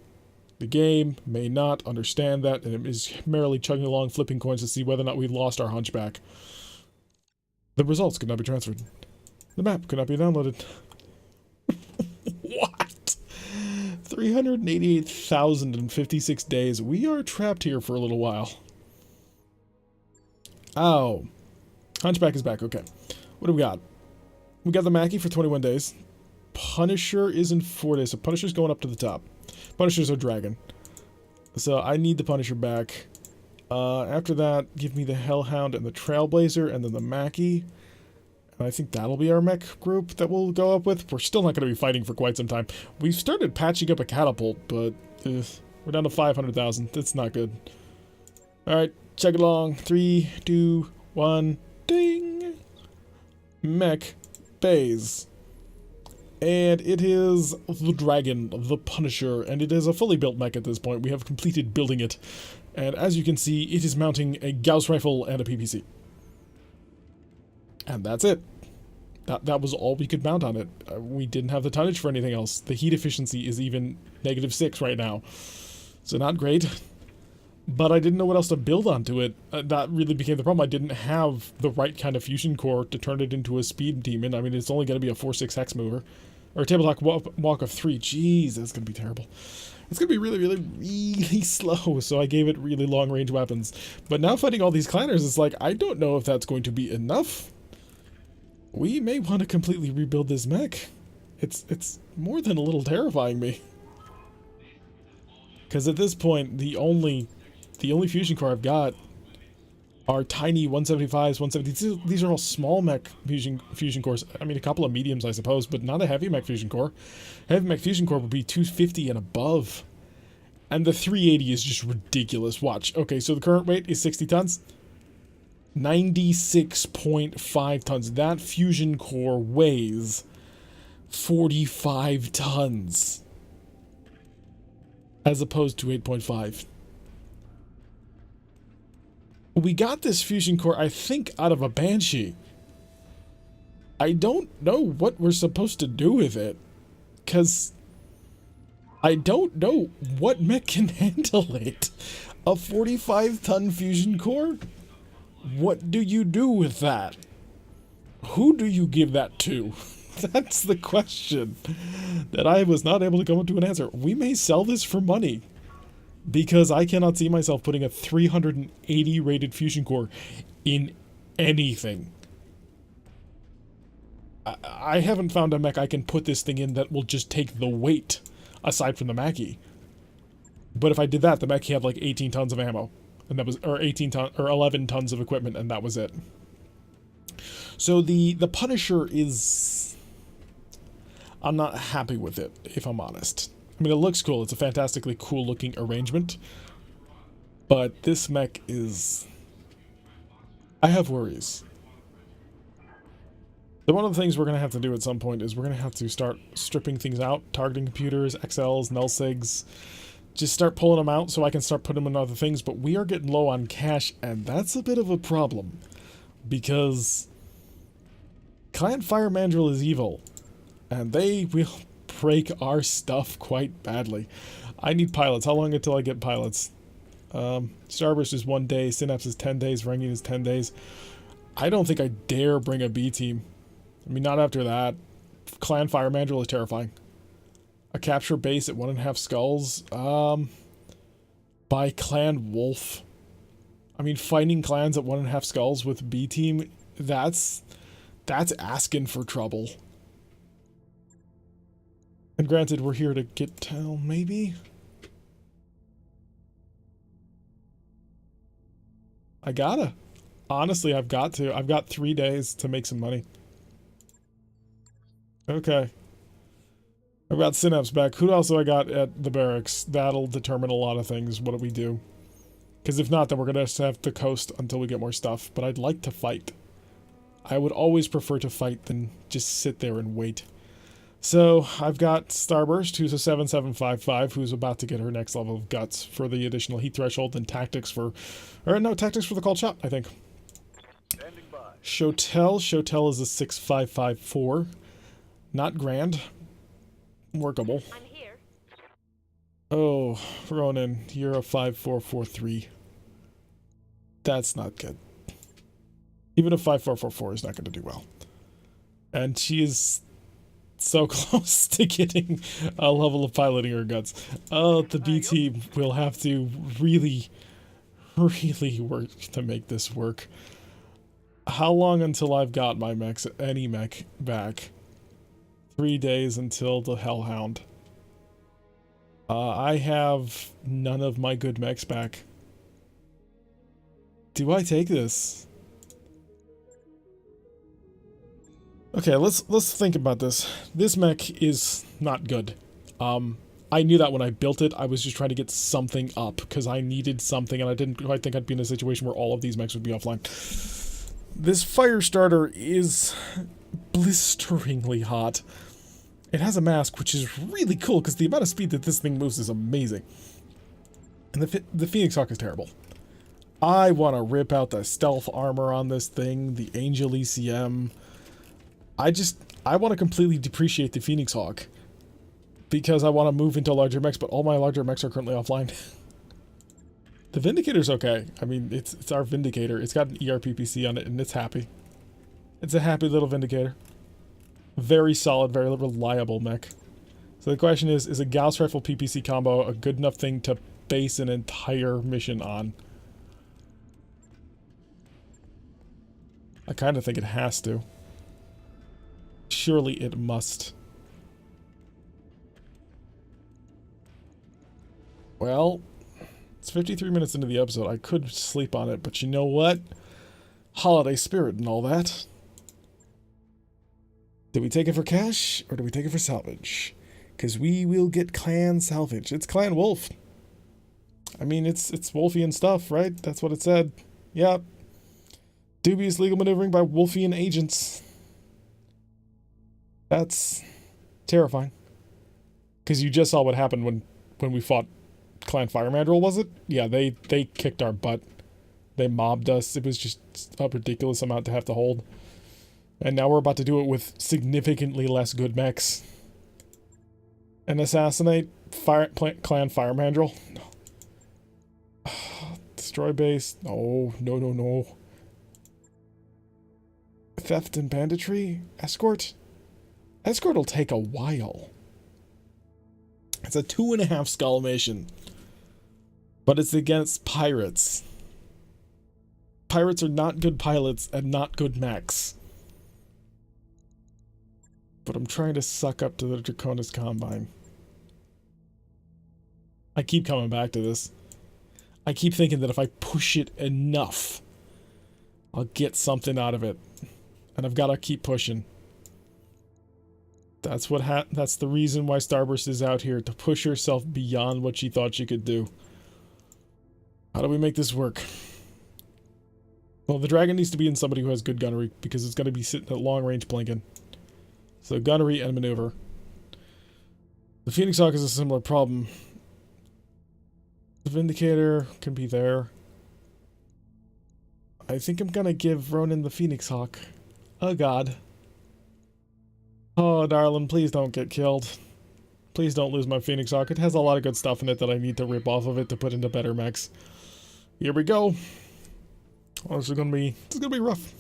The game may not understand that, and it is merely chugging along flipping coins to see whether or not we lost our Hunchback. The results could not be transferred. The map could not be downloaded. What? 388,056 days. We are trapped here for a little while. Oh. Hunchback is back. Okay. What do we got? We got the Mackie for 21 days. Punisher is in 4 days, so Punisher's going up to the top. Punishers are dragon. So I need the Punisher back. After that, give me the Hellhound and the Trailblazer, and then the Mackie. And I think that'll be our mech group that we'll go up with. We're still not going to be fighting for quite some time. We've started patching up a catapult, but we're down to 500,000. That's not good. Alright, check it along. 3, 2, 1, ding! Mech bays. And it is the Dragon, the Punisher, and it is a fully built mech at this point. We have completed building it. And as you can see, it is mounting a Gauss rifle and a PPC. And that's it. That was all we could mount on it. We didn't have the tonnage for anything else. The heat efficiency is even -6 right now. So not great. But I didn't know what else to build onto it. That really became the problem. I didn't have the right kind of fusion core to turn it into a speed demon. I mean, it's only going to be a 4/6 hex mover. Or a tabletop walk of 3. Jeez, that's going to be terrible. It's going to be really, really, really slow. So I gave it really long range weapons. But now fighting all these clanners, it's like, I don't know if that's going to be enough. We may want to completely rebuild this mech. It's more than a little terrifying me. Because at this point, the only fusion core I've got are tiny 175s, 170s. These are all small mech fusion cores. I mean, a couple of mediums, I suppose, but not a heavy mech fusion core. Heavy mech fusion core would be 250 and above. And the 380 is just ridiculous. Watch. Okay, so the current weight is 60 tons. 96.5 tons. That fusion core weighs 45 tons. As opposed to 8.5. We got this fusion core, I think, out of a Banshee. I don't know what we're supposed to do with it. Because I don't know what mech can handle it. A 45-ton fusion core? What do you do with that? Who do you give that to? That's the question that I was not able to come up to an answer. We may sell this for money because I cannot see myself putting a 380 rated fusion core in anything. I haven't found a mech I can put this thing in that will just take the weight aside from the Mackie. But if I did that, the Mackie had like 18 tons of ammo. And that was, or 11 tons of equipment, and that was it. So the Punisher is, I'm not happy with it, if I'm honest. I mean, it looks cool. It's a fantastically cool looking arrangement. But this mech is, I have worries. So one of the things we're going to have to do at some point is we're going to have to start stripping things out, targeting computers, XLs, nullsigs, just start pulling them out so I can start putting them in other things, but we are getting low on cash, and that's a bit of a problem, because Client Fire Mandrill is evil, and they will break our stuff quite badly. I need pilots. How long until I get pilots? Starburst is 1 day, Synapse is 10 days, Ranking is 10 days. I don't think I dare bring a B team. I mean, not after that. Clan Fire Mandrill is terrifying. A capture base at 1.5 skulls. By Clan Wolf. I mean, fighting clans at 1.5 skulls with B team, that's asking for trouble. And granted, we're here to get down, maybe? I gotta. Honestly, I've got to. I've got 3 days to make some money. Okay. I've got Synapse back. Who else do I got at the barracks? That'll determine a lot of things. What do we do? Because if not, then we're going to have to coast until we get more stuff. But I'd like to fight. I would always prefer to fight than just sit there and wait. So, I've got Starburst, who's a 7755, who's about to get her next level of guts for the additional heat threshold, and tactics for... Or no, tactics for the cold shot, I think. Standing by. Shotel is a 6554. Not grand. Workable. I'm here. Oh, Ronan, you're a 5443. That's not good. Even a 5444 is not going to do well. And she is so close to getting a level of piloting her guts. The B team will have to really, really work to make this work. How long until I've got my mechs, any mech, back? 3 days until the Hellhound. I have none of my good mechs back. Do I take this? Okay, let's think about this. This mech is not good. I knew that when I built it. I was just trying to get something up because I needed something, and I didn't quite think I'd be in a situation where all of these mechs would be offline. This fire starter is blisteringly hot. It has a mask, which is really cool because the amount of speed that this thing moves is amazing. And the Phoenix Hawk is terrible. I want to rip out the stealth armor on this thing, the Angel ECM. I want to completely depreciate the Phoenix Hawk because I want to move into larger mechs, but all my larger mechs are currently offline. The Vindicator's okay. I mean, it's our Vindicator. It's got an ERPPC on it, and it's happy. It's a happy little Vindicator. Very solid, very reliable mech. So the question is a Gauss Rifle PPC combo a good enough thing to base an entire mission on? I kind of think it has to. Surely it must. Well, it's 53 minutes into the episode. I could sleep on it, but you know what? Holiday spirit and all that. Do we take it for cash, or do we take it for salvage? Because we will get clan salvage. It's Clan Wolf. I mean, it's Wolfian stuff, right? That's what it said. Yep. Dubious legal maneuvering by Wolfian agents. That's terrifying. Because you just saw what happened when we fought Clan Fire Mandrill, was it? Yeah, they kicked our butt. They mobbed us. It was just a ridiculous amount to have to hold. And now we're about to do it with significantly less good mechs. And assassinate Clan Fire Mandrill? No. Destroy base? No, no, no, no. Theft and banditry? Escort? Escort will take a while. It's a 2.5 skull mission. But it's against pirates. Pirates are not good pilots and not good mechs. But I'm trying to suck up to the Draconis Combine. I keep coming back to this. I keep thinking that if I push it enough, I'll get something out of it. And I've got to keep pushing. That's that's the reason why Starburst is out here, to push herself beyond what she thought she could do. How do we make this work? Well, the dragon needs to be in somebody who has good gunnery, because it's going to be sitting at long range blinking. So gunnery and maneuver. The Phoenix Hawk is a similar problem. The Vindicator can be there. I think I'm going to give Ronan the Phoenix Hawk. Oh god. Oh darling, please don't get killed. Please don't lose my Phoenix Hawk. It has a lot of good stuff in it that I need to rip off of it to put into better mechs. Here we go. Oh, this is gonna be rough.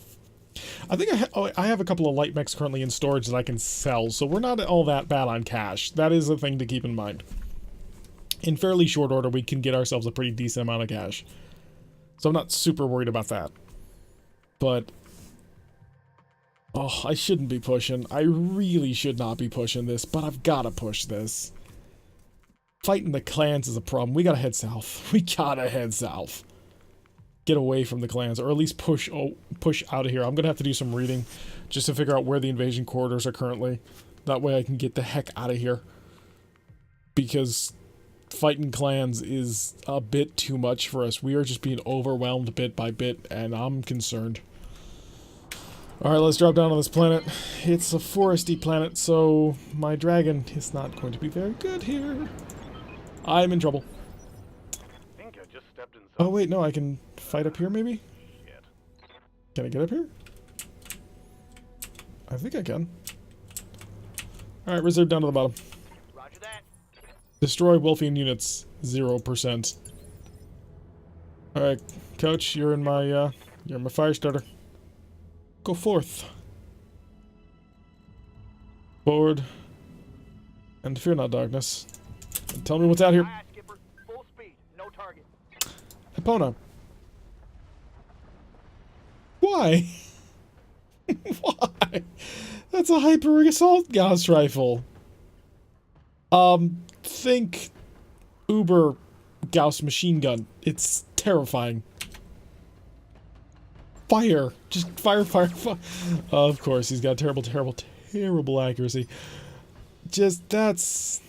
I think I have a couple of light mechs currently in storage that I can sell, so we're not all that bad on cash. That is a thing to keep in mind. In fairly short order, we can get ourselves a pretty decent amount of cash. So I'm not super worried about that. But oh, I shouldn't be pushing. I really should not be pushing this, but I've got to push this. Fighting the clans is a problem. We gotta head south. We gotta head south. Get away from the clans, or at least push out of here. I'm gonna have to do some reading just to figure out where the invasion corridors are currently. That way I can get the heck out of here. Because fighting clans is a bit too much for us. We are just being overwhelmed bit by bit, and I'm concerned. Alright, let's drop down on this planet. It's a foresty planet, so my dragon is not going to be very good here. I'm in trouble. I think I just stepped in Oh wait, no, I can fight up here maybe? shit. Can I get up here? I think I can. Alright, reserve down to the bottom. Roger that. Destroy Wolfian units, 0%. Alright, coach, you're my fire starter. Go forth. Forward. And fear not darkness. And tell me what's out here. Aye, Skipper. Full speed. No target. Epona. Why? Why? That's a hyper assault Gauss rifle. Think Uber Gauss machine gun. It's terrifying. Fire. Just fire, fire, fire. Of course, he's got terrible, terrible, terrible accuracy. Just, that's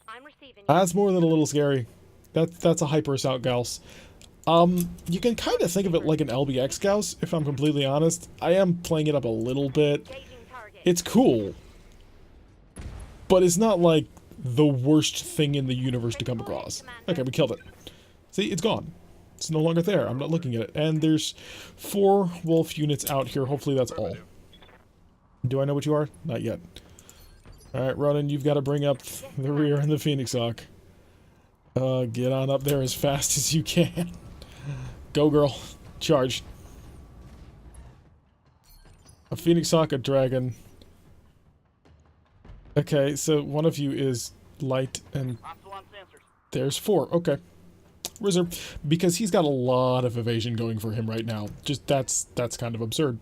I'm receiving. more than a little scary. That's a hyper assault Gauss. You can kind of think of it like an LBX Gauss, if I'm completely honest. I am playing it up a little bit. Engaging target. It's cool. But it's not like the worst thing in the universe to come across. Okay, we killed it. See, it's gone. It's no longer there. I'm not looking at it. And there's 4 wolf units out here. Hopefully that's all. Do I know what you are? Not yet. Alright, Ronan, you've got to bring up the rear and the Phoenix Hawk. Get on up there as fast as you can. Go, girl. Charge. A Phoenix Hawk, a dragon. Okay, so one of you is light, and Hostile on sensors. there's 4. Okay. Reserve. Because he's got a lot of evasion going for him right now. Just, that's kind of absurd.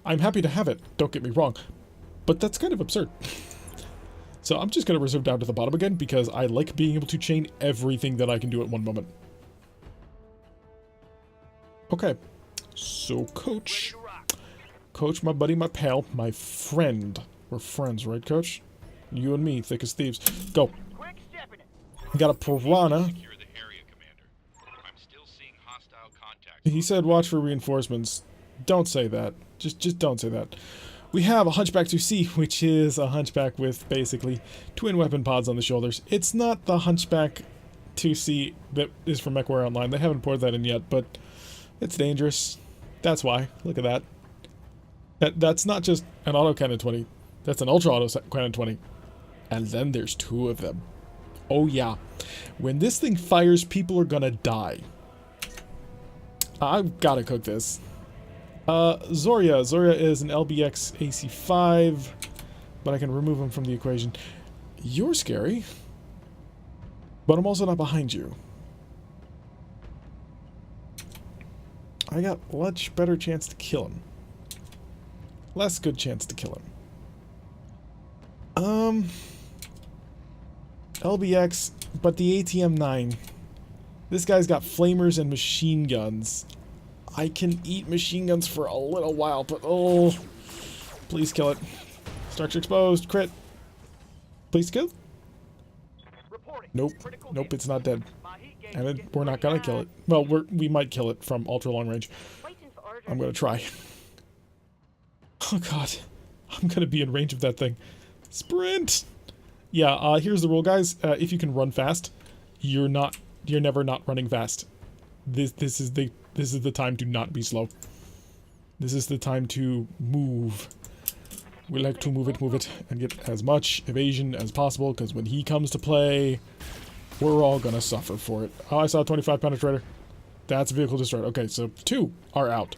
I'm happy to have it, don't get me wrong. But that's kind of absurd. So I'm just going to reserve down to the bottom again, because I like being able to chain everything that I can do at one moment. Okay. So, Coach. Ready to rock. Coach, my buddy, my pal, my friend. We're friends, right, Coach? You and me, thick as thieves. Go. Quick stepping it. Got a piranha. Secure the area, Commander. I'm still seeing hostile contact. He said watch for reinforcements. Don't say that. Just don't say that. We have a Hunchback 2C, which is a Hunchback with basically twin weapon pods on the shoulders. It's not the Hunchback 2C that is from MechWarriors Online. They haven't poured that in yet, but it's dangerous. That's why. Look at that. That's not just an autocannon 20. That's an ultra autocannon 20. And then there's 2 of them. Oh yeah. When this thing fires, people are gonna die. I've gotta cook this. Zoria. Zoria is an LBX AC5, but I can remove him from the equation. You're scary, but I'm also not behind you. I got a much better chance to kill him. Less good chance to kill him. LBX, but the ATM-9. This guy's got flamers and machine guns. I can eat machine guns for a little while, but oh, please kill it. Structure exposed, crit. Please kill. Reporting. Nope, Critical nope, hit. it's not dead. My heat gauge And is we're not gonna kill it. Well, we might kill it from ultra long range. Waiting for I'm gonna try. Oh god. I'm gonna be in range of that thing. Sprint! Yeah, here's the rule, guys. If you can run fast, you're never not running fast. This is the time to not be slow. This is the time to move. We like to move it, and get as much evasion as possible, because when he comes to play, we're all gonna suffer for it. Oh, I saw a 25 penetrator. That's a vehicle destroyed. Okay, so 2 are out.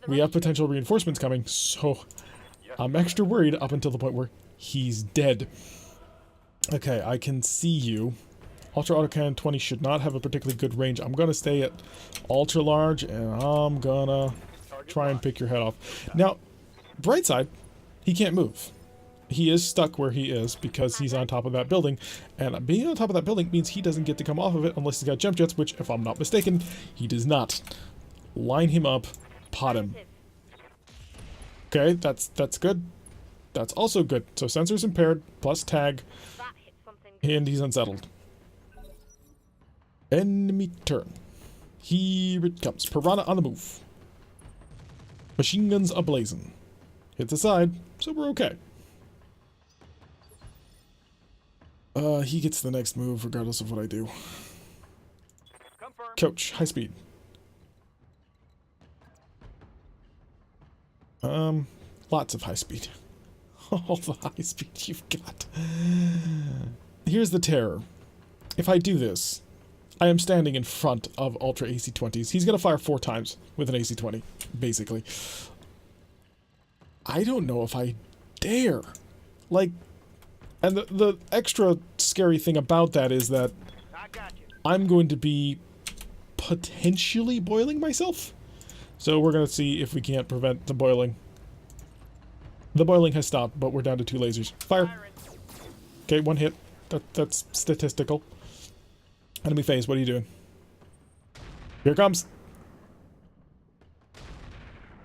We have potential reinforcements coming, so I'm extra worried up until the point where he's dead. Okay, I can see you. Ultra autocannon 20 should not have a particularly good range. I'm gonna stay at ultra large, and I'm gonna try and pick your head off. Now, bright side, he can't move. He is stuck where he is because he's on top of that building, and being on top of that building means he doesn't get to come off of it unless he's got jump jets, which, if I'm not mistaken, he does not. Line him up, pot him. Okay, that's good. That's also good. So sensors impaired, plus tag, and he's unsettled. Enemy turn. Here it comes. Piranha on the move. Machine guns ablazing. Hits aside, so we're okay. He gets the next move regardless of what I do. Confirmed. Coach, high speed. Lots of high speed. All the high speed you've got. Here's the terror. If I do this, I am standing in front of Ultra AC-20s. He's gonna fire 4 times with an AC-20, basically. I don't know if I dare. Like, and the extra scary thing about that is that I got you. I'm going to be potentially boiling myself. So we're gonna see if we can't prevent the boiling. The boiling has stopped, but we're down to 2 lasers. Fire. Firing. Okay, 1 hit. That's statistical. Enemy phase, what are you doing? Here it comes.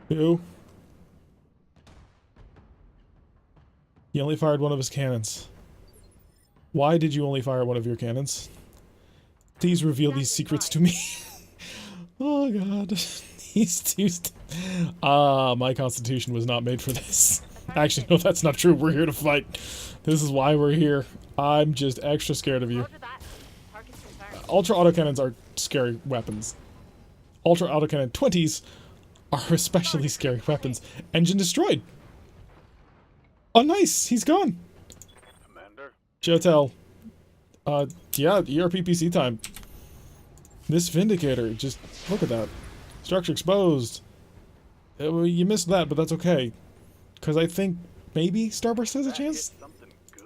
2. He only fired 1 of his cannons. Why did you only fire 1 of your cannons? Please reveal these secrets to me. Oh god. He's too... my constitution was not made for this. Actually, no, that's not true. We're here to fight. This is why we're here. I'm just extra scared of you. Roger that. Target's confirmed. Ultra autocannons are scary weapons. Ultra autocannon 20s are especially scary weapons. Engine destroyed. Oh, nice. He's gone. Commander? Jotel. Yeah, ERPPC time. This Vindicator, just look at that. Structure exposed. Well, you missed that, but that's okay. Because I think maybe Starburst has a chance? Something good.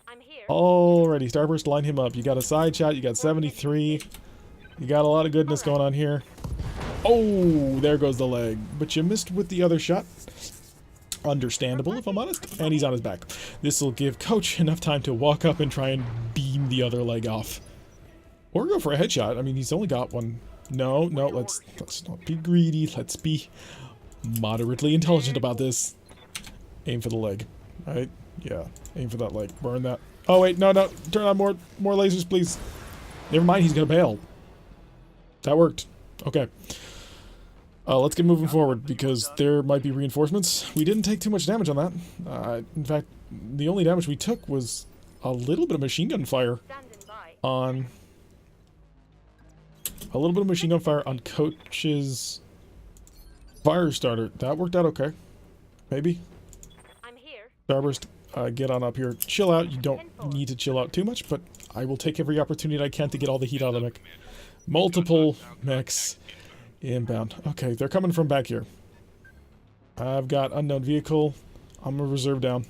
I'm here. Alrighty, Starburst, line him up. You got a side shot, you got 73. You got a lot of goodness going on here. Oh, there goes the leg. But you missed with the other shot. Understandable, if I'm honest. And he's on his back. This will give Coach enough time to walk up and try and beam the other leg off. Or go for a headshot. I mean, he's only got 1. No, let's not be greedy. Let's be moderately intelligent about this. Aim for the leg. Right? Yeah. Aim for that leg. Burn that. Oh, wait. No. Turn on more lasers, please. Never mind. He's going to bail. That worked. Okay. Let's get moving forward because there might be reinforcements. We didn't take too much damage on that. In fact, the only damage we took was a little bit of machine gun fire Standing by. on... A little bit of machine gun fire on Coach's fire starter. That worked out okay. Maybe. I'm here. Starburst, get on up here. Chill out. You don't need to chill out too much, but I will take every opportunity I can to get all the heat out of the mech. Multiple mechs inbound. Okay, they're coming from back here. I've got unknown vehicle. I'm gonna reserve down.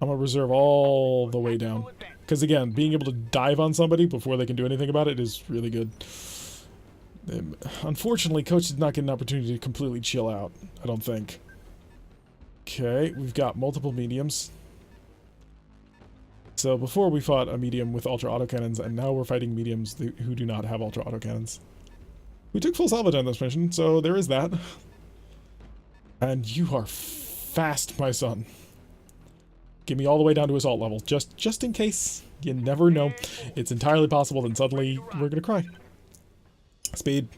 I'm gonna reserve all the way down. Because again, being able to dive on somebody before they can do anything about it is really good. Unfortunately, Coach did not get an opportunity to completely chill out, I don't think. Okay, we've got multiple mediums. So before we fought a medium with ultra autocannons, and now we're fighting mediums who do not have ultra autocannons. We took full salvage on this mission, so there is that. And you are fast, my son. Get me all the way down to assault level, just in case. You never know. It's entirely possible that suddenly we're gonna cry. Speed.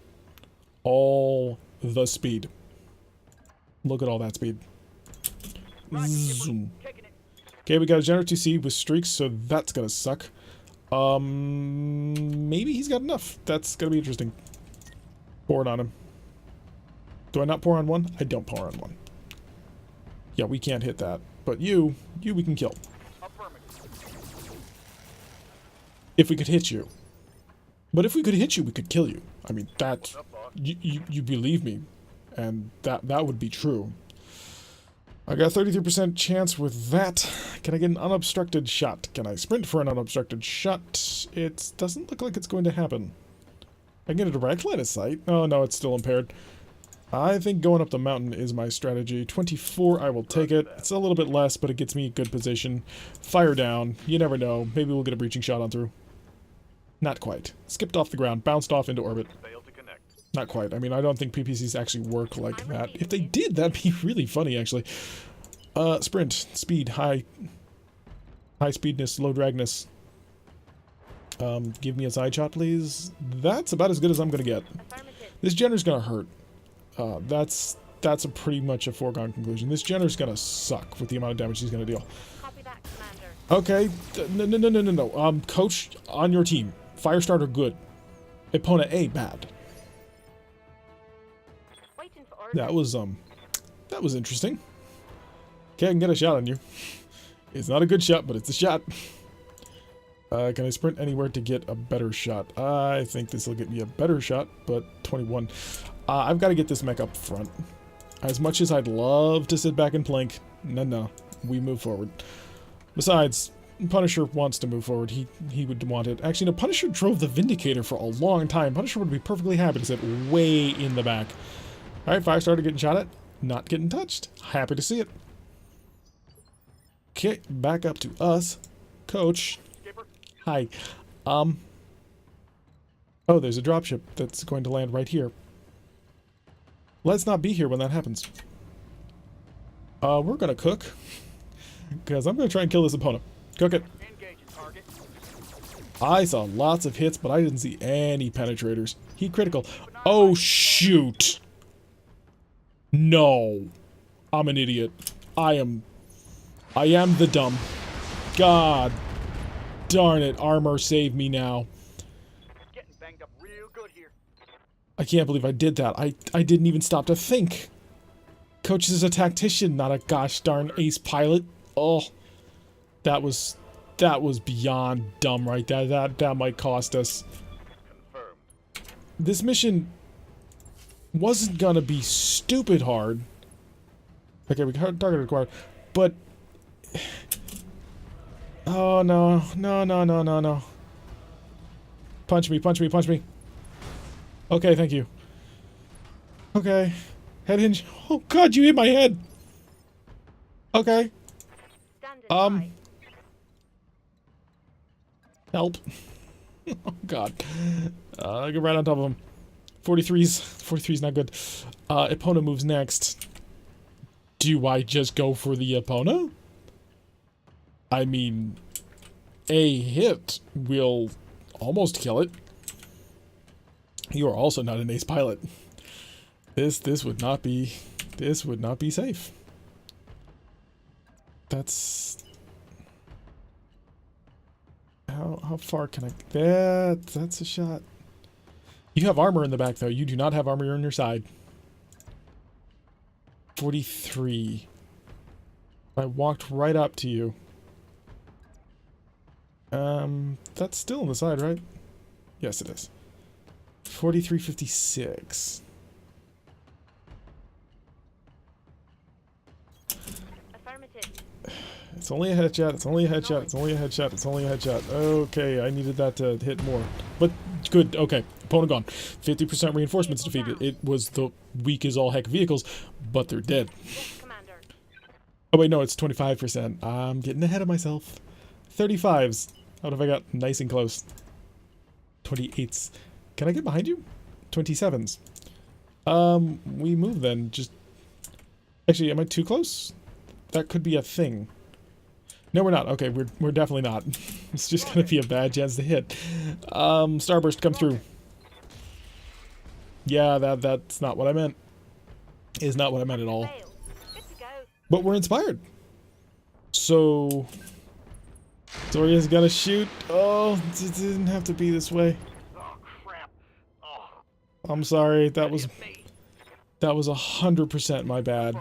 All the speed. Look at all that speed. Zoom. Taking it. Okay, we got a General 2C with streaks, so that's gonna suck. Maybe he's got enough. That's gonna be interesting. Pour it on him. Do I not pour on one? I don't pour on one. Yeah, we can't hit that. But you we can kill. Affirmative. If we could hit you. But if we could hit you, we could kill you. I mean, that... What's up, boss? You believe me. And that would be true. I got 33% chance with that. Can I get an unobstructed shot? Can I sprint for an unobstructed shot? It doesn't look like it's going to happen. I can get a direct line of sight. Oh, no, it's still impaired. I think going up the mountain is my strategy. 24, I will take it. It's a little bit less, but it gets me a good position. Fire down. You never know. Maybe we'll get a breaching shot on through. Not quite. Skipped off the ground. Bounced off into orbit. Failed to connect. Not quite. I mean, I don't think PPCs actually work like that. If they did, that'd be really funny, actually. Sprint. Speed. High speedness. Low dragness. Give me a side shot, please. That's about as good as I'm gonna get. Affirmative. This Jenner's gonna hurt. That's a pretty much a foregone conclusion. This Jenner's gonna suck with the amount of damage he's gonna deal. Copy that, Commander. Okay. No. Coach on your team. Firestarter good. Opponent A bad. Waiting for orders. That was interesting. Okay, I can get a shot on you. It's not a good shot, but it's a shot. Can I sprint anywhere to get a better shot? I think this will get me a better shot, but 21. I've got to get this mech up front. As much as I'd love to sit back and plank, no, we move forward. Besides, Punisher wants to move forward. He would want it. Actually, no, Punisher drove the Vindicator for a long time. Punisher would be perfectly happy to sit way in the back. Alright, Firestarter getting shot at. Not getting touched. Happy to see it. Okay, back up to us. Coach. Skipper. Hi. Oh, there's a dropship that's going to land right here. Let's not be here when that happens. We're gonna cook. Because I'm gonna try and kill this opponent. Cook it. Engaging target. I saw lots of hits, but I didn't see any penetrators. He critical. Oh, shoot. No. I'm an idiot. I am the dumb. God darn it. Armor, save me now. Getting banged up real good here. I can't believe I did that. I didn't even stop to think. Coach is a tactician, not a gosh darn ace pilot. Oh, that was beyond dumb right there. That might cost us. Confirmed. This mission wasn't gonna be stupid hard. Okay, we got target acquired, but oh no. Punch me. Okay, thank you. Okay. Head hinge. Oh god, you hit my head. Okay. Standing by. Help. Oh god. I get right on top of him. 43's not good. Epona moves next. Do I just go for the Epona? I mean, a hit will almost kill it. You are also not an ace pilot. This would not be safe. That's how far can I? That's a shot. You have armor in the back though. You do not have armor on your side. 43. I walked right up to you. That's still on the side, right? Yes, it is. 43.56. Affirmative. It's only a headshot. Okay, I needed that to hit more. But good, okay. Opponent gone. 50% reinforcements defeated. It was the weak as all heck vehicles, but they're dead. Yes, Commander. Oh wait, no, it's 25%. I'm getting ahead of myself. 35s. What have I got? Nice and close. 28s. Can I get behind you? 27s. We move then. Just actually, am I too close? That could be a thing. No, we're not. Okay, we're definitely not. It's just gonna be a bad chance to hit. Starburst, come through. Yeah, that's not what I meant. is not what I meant at all. Fail. Good to go. But we're inspired. So... Zoria's gotta shoot. Oh, it didn't have to be this way. Oh, crap. Oh, I'm sorry. That was me. 100% my bad.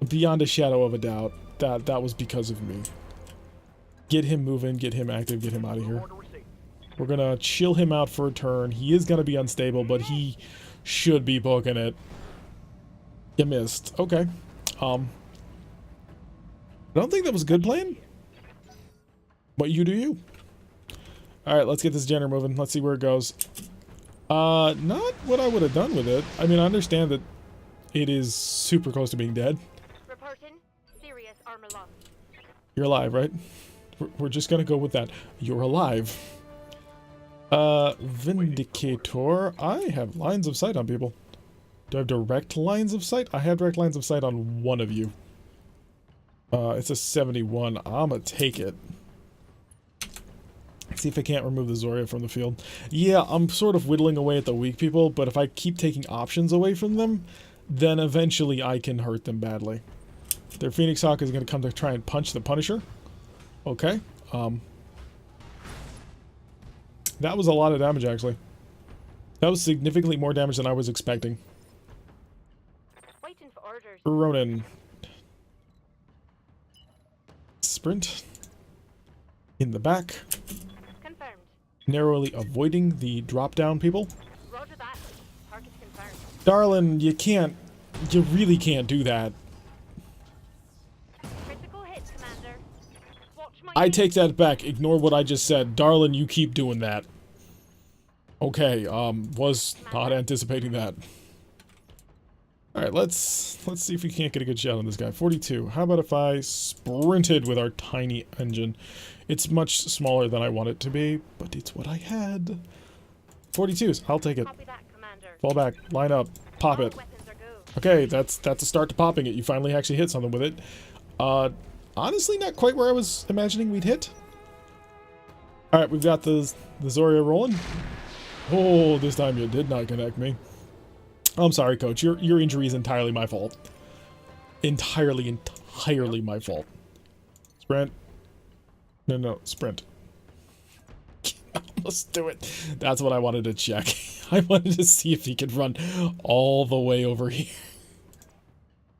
Beyond a shadow of a doubt. That was because of me. Get him moving, get him active, get him out of here. Order received. We're gonna chill him out for a turn. He is gonna be unstable, but he should be booking it. You missed. Okay. I don't think that was a good plan. But you do you. Alright, let's get this generator moving. Let's see where it goes. Not what I would have done with it. I mean, I understand that it is super close to being dead. Reporting. Serious armor loss. You're alive, right? We're just gonna go with that. You're alive. Vindicator. I have lines of sight on people. Do I have direct lines of sight? I have direct lines of sight on one of you. It's a 71. I'ma take it. See if I can't remove the Zoria from the field. Yeah, I'm sort of whittling away at the weak people, but if I keep taking options away from them, then eventually I can hurt them badly. Their Phoenix Hawk is going to come to try and punch the Punisher. Okay. That was a lot of damage, actually. That was significantly more damage than I was expecting. Waiting for orders. Ronan. Sprint. In the back. Confirmed. Narrowly avoiding the drop-down people. Roger that. Target confirmed. Darlin, you really can't do that. Critical hit, Commander. Watch my... I take that back. Ignore what I just said. Darlin, you keep doing that. Okay, was not anticipating that. Alright, let's see if we can't get a good shot on this guy. 42. How about if I sprinted with our tiny engine? It's much smaller than I want it to be, but it's what I had. 42s. I'll take it. Copy that, Commander. Fall back. Line up. Pop All it. weapons are go. Okay, that's a start to popping it. You finally actually hit something with it. Honestly, not quite where I was imagining we'd hit. Alright, we've got the Zoria rolling. Oh, this time you did not connect me. I'm sorry, Coach. Your injury is entirely my fault. Entirely my fault. Sprint. No, sprint. Let's do it. That's what I wanted to check. I wanted to see if he could run all the way over here.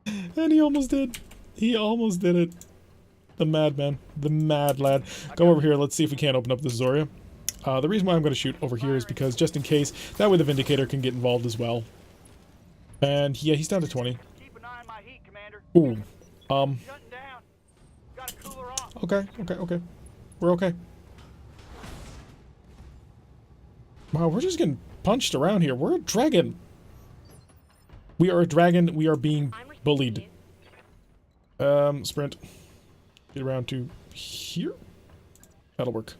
And he almost did. He almost did it. The madman. The mad lad. Go over here. Let's see if we can't open up this Zoria. The reason why I'm going to shoot over here is because just in case, that way the Vindicator can get involved as well. And yeah, he's down to 20. Keep an eye on my heat, Commander. Ooh. Shutting down. Gotta cool her off. Okay. We're okay. Wow, we're just getting punched around here. We're a dragon. We are a dragon. We are being I'm receiving bullied. you. Sprint. Get around to here. That'll work.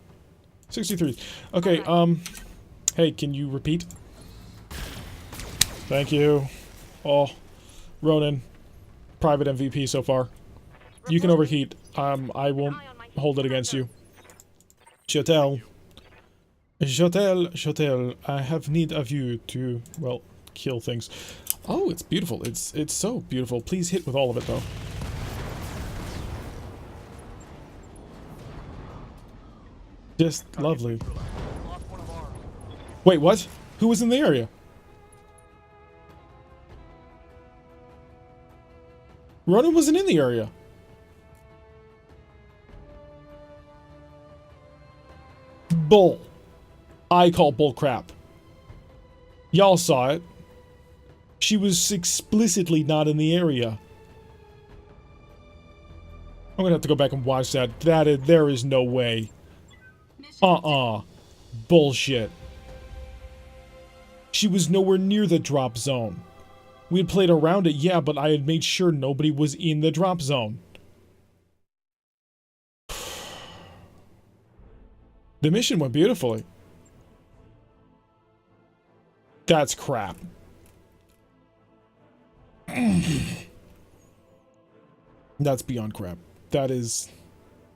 63. Okay, hey, can you repeat? Thank you. Oh, Ronan. Private MVP so far. You can overheat. I won't hold it against you. Chotel. Chotel, I have need of you to, well, kill things. Oh, it's beautiful. It's so beautiful. Please hit with all of it, though. Just lovely. Lost one of ours. Wait, what? Who was in the area? Ronan wasn't in the area. Bull. I call bull crap. Y'all saw it. She was explicitly not in the area. I'm gonna have to go back and watch that. There is no way. Bullshit. She was nowhere near the drop zone. We had played around it, yeah, but I had made sure nobody was in the drop zone. The mission went beautifully. That's crap. That's beyond crap. That is...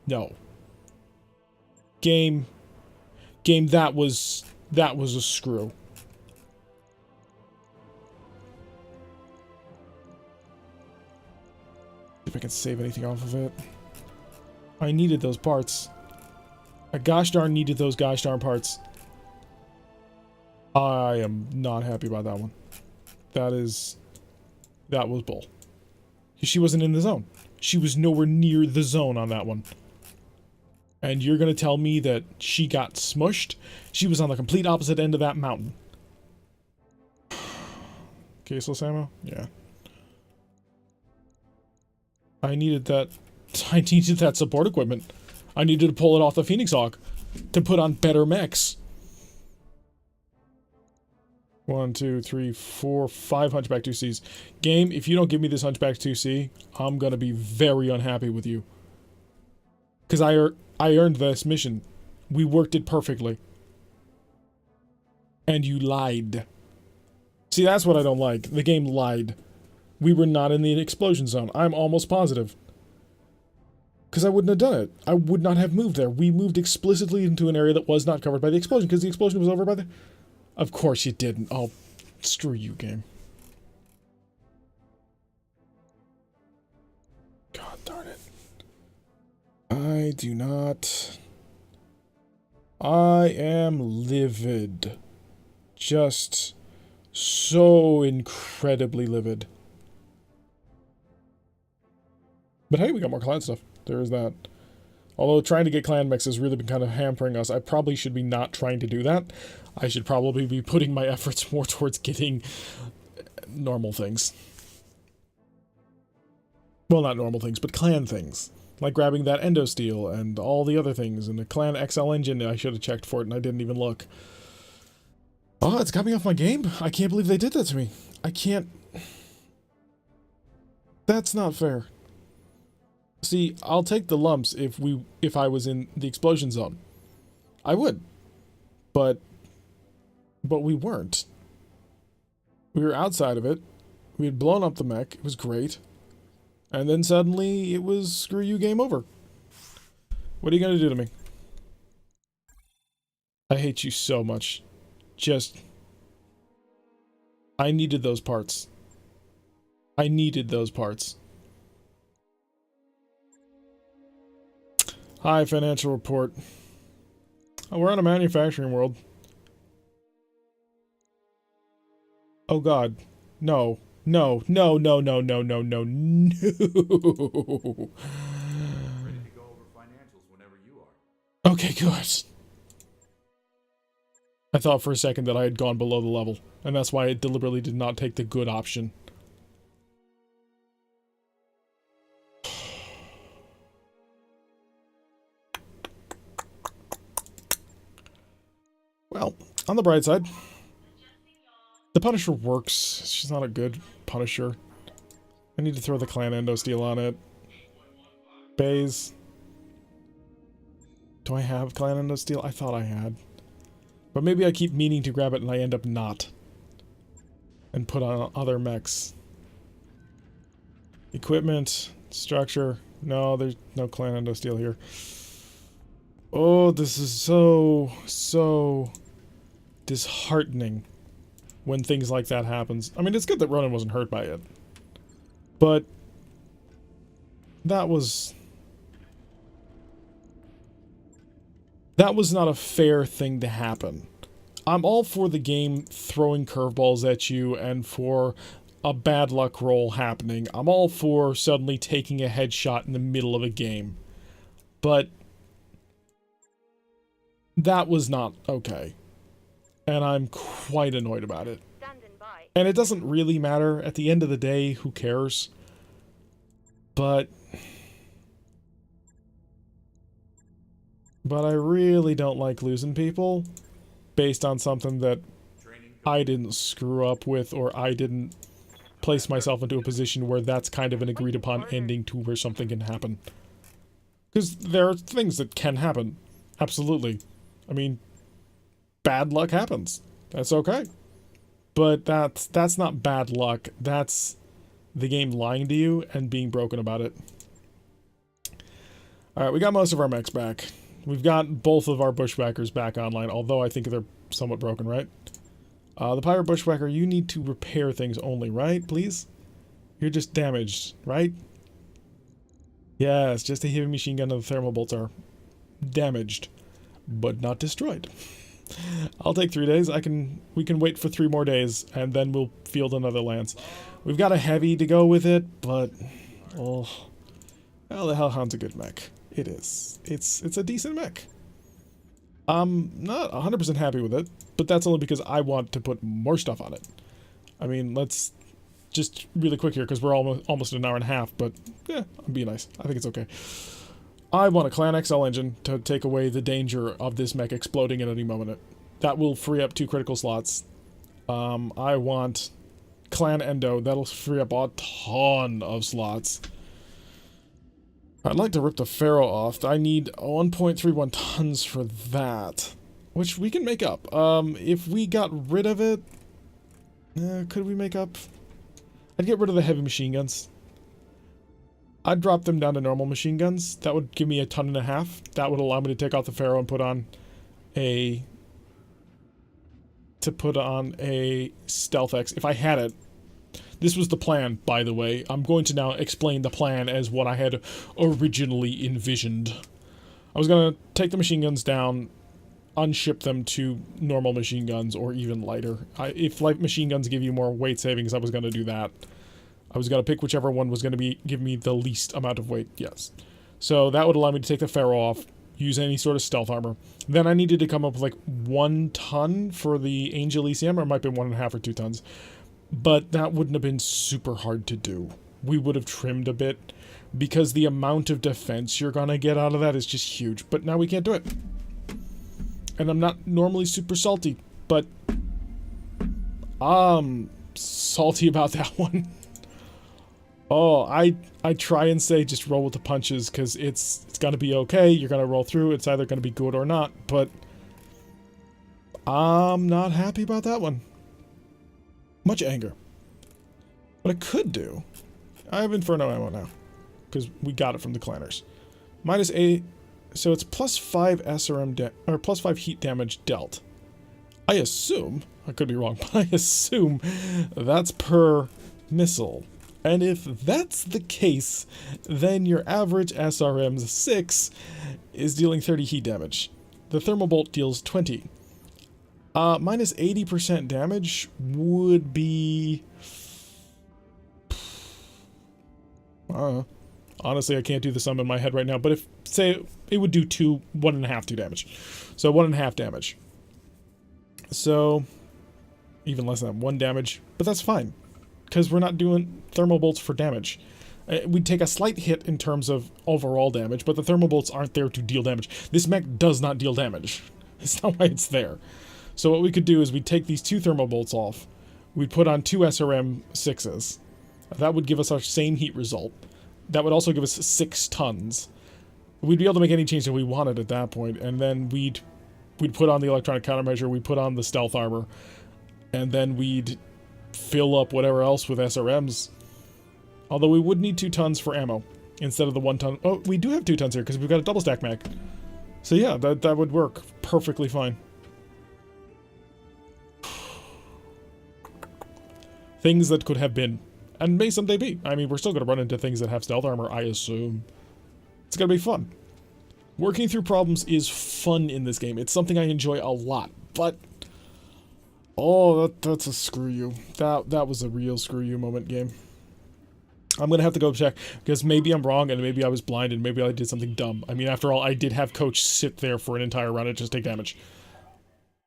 No. Game, that was a screw. if I can save anything off of it. I needed those parts. I gosh darn needed those gosh darn parts. I am not happy about that one. That was bull. She wasn't in the zone. She was nowhere near the zone on that one. And you're gonna tell me that she got smushed? She was on the complete opposite end of that mountain. Caseless ammo? Yeah. I needed that. I needed that support equipment. I needed to pull it off the Phoenix Hawk to put on better mechs. 1, 2, 3, 4, 5 Hunchback 2Cs. Game, if you don't give me this Hunchback 2C, I'm gonna be very unhappy with you. Because I earned this mission. We worked it perfectly. And you lied. See, that's what I don't like. The game lied. We were not in the explosion zone. I'm almost positive. Because I wouldn't have done it. I would not have moved there. We moved explicitly into an area that was not covered by the explosion, because the explosion was over by the... Of course you didn't. Oh, screw you, game. God darn it. I do not... I am livid. Just so incredibly livid. But hey, we got more clan stuff. There is that. Although trying to get clan mechs has really been kind of hampering us. I probably should be not trying to do that. I should probably be putting my efforts more towards getting normal things. Well, not normal things, but clan things. Like grabbing that endo steel and all the other things. And the clan XL engine, I should have checked for it and I didn't even look. Oh, it's got me off my game. I can't believe they did that to me. I can't... That's not fair. See, I'll take the lumps if I was in the explosion zone. I would. But we weren't. We were outside of it. We had blown up the mech. It was great. And then suddenly it was screw you, game over. What are you gonna do to me? I hate you so much. Just... I needed those parts. I needed those parts. Hi, financial report. Oh, we're in a manufacturing world. Oh god. No. No. No, no, no, no, no, no, no. Ready to go over financials whenever you are. Okay, good. I thought for a second that I had gone below the level, and that's why I deliberately did not take the good option. Well, on the bright side, the Punisher works. She's not a good Punisher. I need to throw the clan endo steel on it. Bays. Do I have clan endo steel? I thought I had. But maybe I keep meaning to grab it and I end up not. And put on other mechs. Equipment. Structure. No, there's no clan endo steel here. Oh, this is so disheartening when things like that happens. I mean, it's good that Ronan wasn't hurt by it. But that was not a fair thing to happen. I'm all for the game throwing curveballs at you and for a bad luck roll happening. I'm all for suddenly taking a headshot in the middle of a game. But that was not okay. And I'm quite annoyed about it. And it doesn't really matter. At the end of the day, who cares? But I really don't like losing people based on something that I didn't screw up with, or I didn't place myself into a position where that's kind of an agreed upon ending to where something can happen. Because there are things that can happen. Absolutely. I mean, bad luck happens. That's okay. But that's not bad luck. That's the game lying to you and being broken about it. Alright, we got most of our mechs back. We've got both of our bushwhackers back online, although I think they're somewhat broken, right? The pirate bushwhacker, you need to repair things only, right? Please? You're just damaged, right? Yes, just a heavy machine gun and the thermal bolts are damaged, but not destroyed. I'll take 3 days. We can wait for 3 more days, and then we'll field another lance. We've got a heavy to go with it, but well, the Hellhound's a good mech. It is. It's a decent mech. I'm not 100% happy with it, but that's only because I want to put more stuff on it. I mean, let's just really quick here, because we're almost an hour and a half, but yeah, I'm being nice. I think it's okay. I want a Clan XL engine to take away the danger of this mech exploding at any moment. That will free up 2 critical slots. I want Clan Endo. That'll free up a ton of slots. I'd like to rip the Pharaoh off. I need 1.31 tons for that, which we can make up. If we got rid of it, could we make up? I'd get rid of the heavy machine guns. I'd drop them down to normal machine guns. That would give me a ton and a half. That would allow me to take out the Pharaoh and put on a Stealth X if I had it. This was the plan, by the way. I'm going to now explain the plan as what I had originally envisioned. I was going to take the machine guns down, unship them to normal machine guns or even lighter. If light machine guns give you more weight savings, I was going to do that. I was going to pick whichever one was going to give me the least amount of weight, yes. So that would allow me to take the Pharaoh off, use any sort of stealth armor. Then I needed to come up with like 1 ton for the Angel ECM, or it might be 1.5 or 2 tons. But that wouldn't have been super hard to do. We would have trimmed a bit, because the amount of defense you're going to get out of that is just huge. But now we can't do it. And I'm not normally super salty, but I'm salty about that one. Oh, I try and say just roll with the punches, because it's gonna be okay. You're gonna roll through. It's either gonna be good or not, but I'm not happy about that one. Much anger. What I could do, I have Inferno ammo now, because we got it from the clanners. -8, so it's +5 SRM or +5 heat damage dealt. I assume, I could be wrong, but I assume that's per missile. And if that's the case, then your average SRM's 6 is dealing 30 heat damage. The thermal bolt deals 20. -80% damage would be... honestly, I can't do the sum in my head right now, but if, say, it would do 1.5 damage. So 1.5 damage. So, even less than that, 1 damage, but that's fine, because we're not doing thermal bolts for damage. We'd take a slight hit in terms of overall damage, but the thermal bolts aren't there to deal damage. This mech does not deal damage. It's not why it's there. So what we could do is we'd take these 2 thermal bolts off, we'd put on 2 SRM 6s. That would give us our same heat result. That would also give us 6 tons. We'd be able to make any change that we wanted at that point, and then we'd put on the electronic countermeasure, we'd put on the stealth armor, and then we'd fill up whatever else with SRMs. Although we would need 2 tons for ammo instead of the 1 ton. Oh, we do have 2 tons here because we've got a double stack mech. So yeah, that would work perfectly fine. Things that could have been, and may someday be. I mean, we're still going to run into things that have stealth armor, I assume. It's going to be fun. Working through problems is fun in this game. It's something I enjoy a lot, but... oh, that's a screw you. That was a real screw you moment game. I'm going to have to go check, because maybe I'm wrong, and maybe I was blind, and maybe I did something dumb. I mean, after all, I did have Coach sit there for an entire round and just take damage.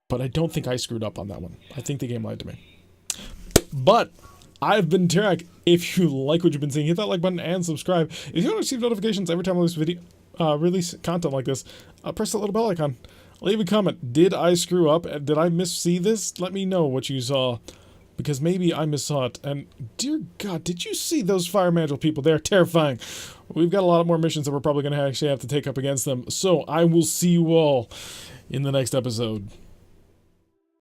But I don't think I screwed up on that one. I think the game lied to me. But I've been Tarek. If you like what you've been seeing, hit that like button and subscribe. If you want to receive notifications every time I release content like this, press that little bell icon. Leave a comment. Did I screw up? Did I miss-see this? Let me know what you saw, because maybe I missaw it. And dear God, did you see those fire mantle people? They're terrifying. We've got a lot more missions that we're probably going to actually have to take up against them. So I will see you all in the next episode.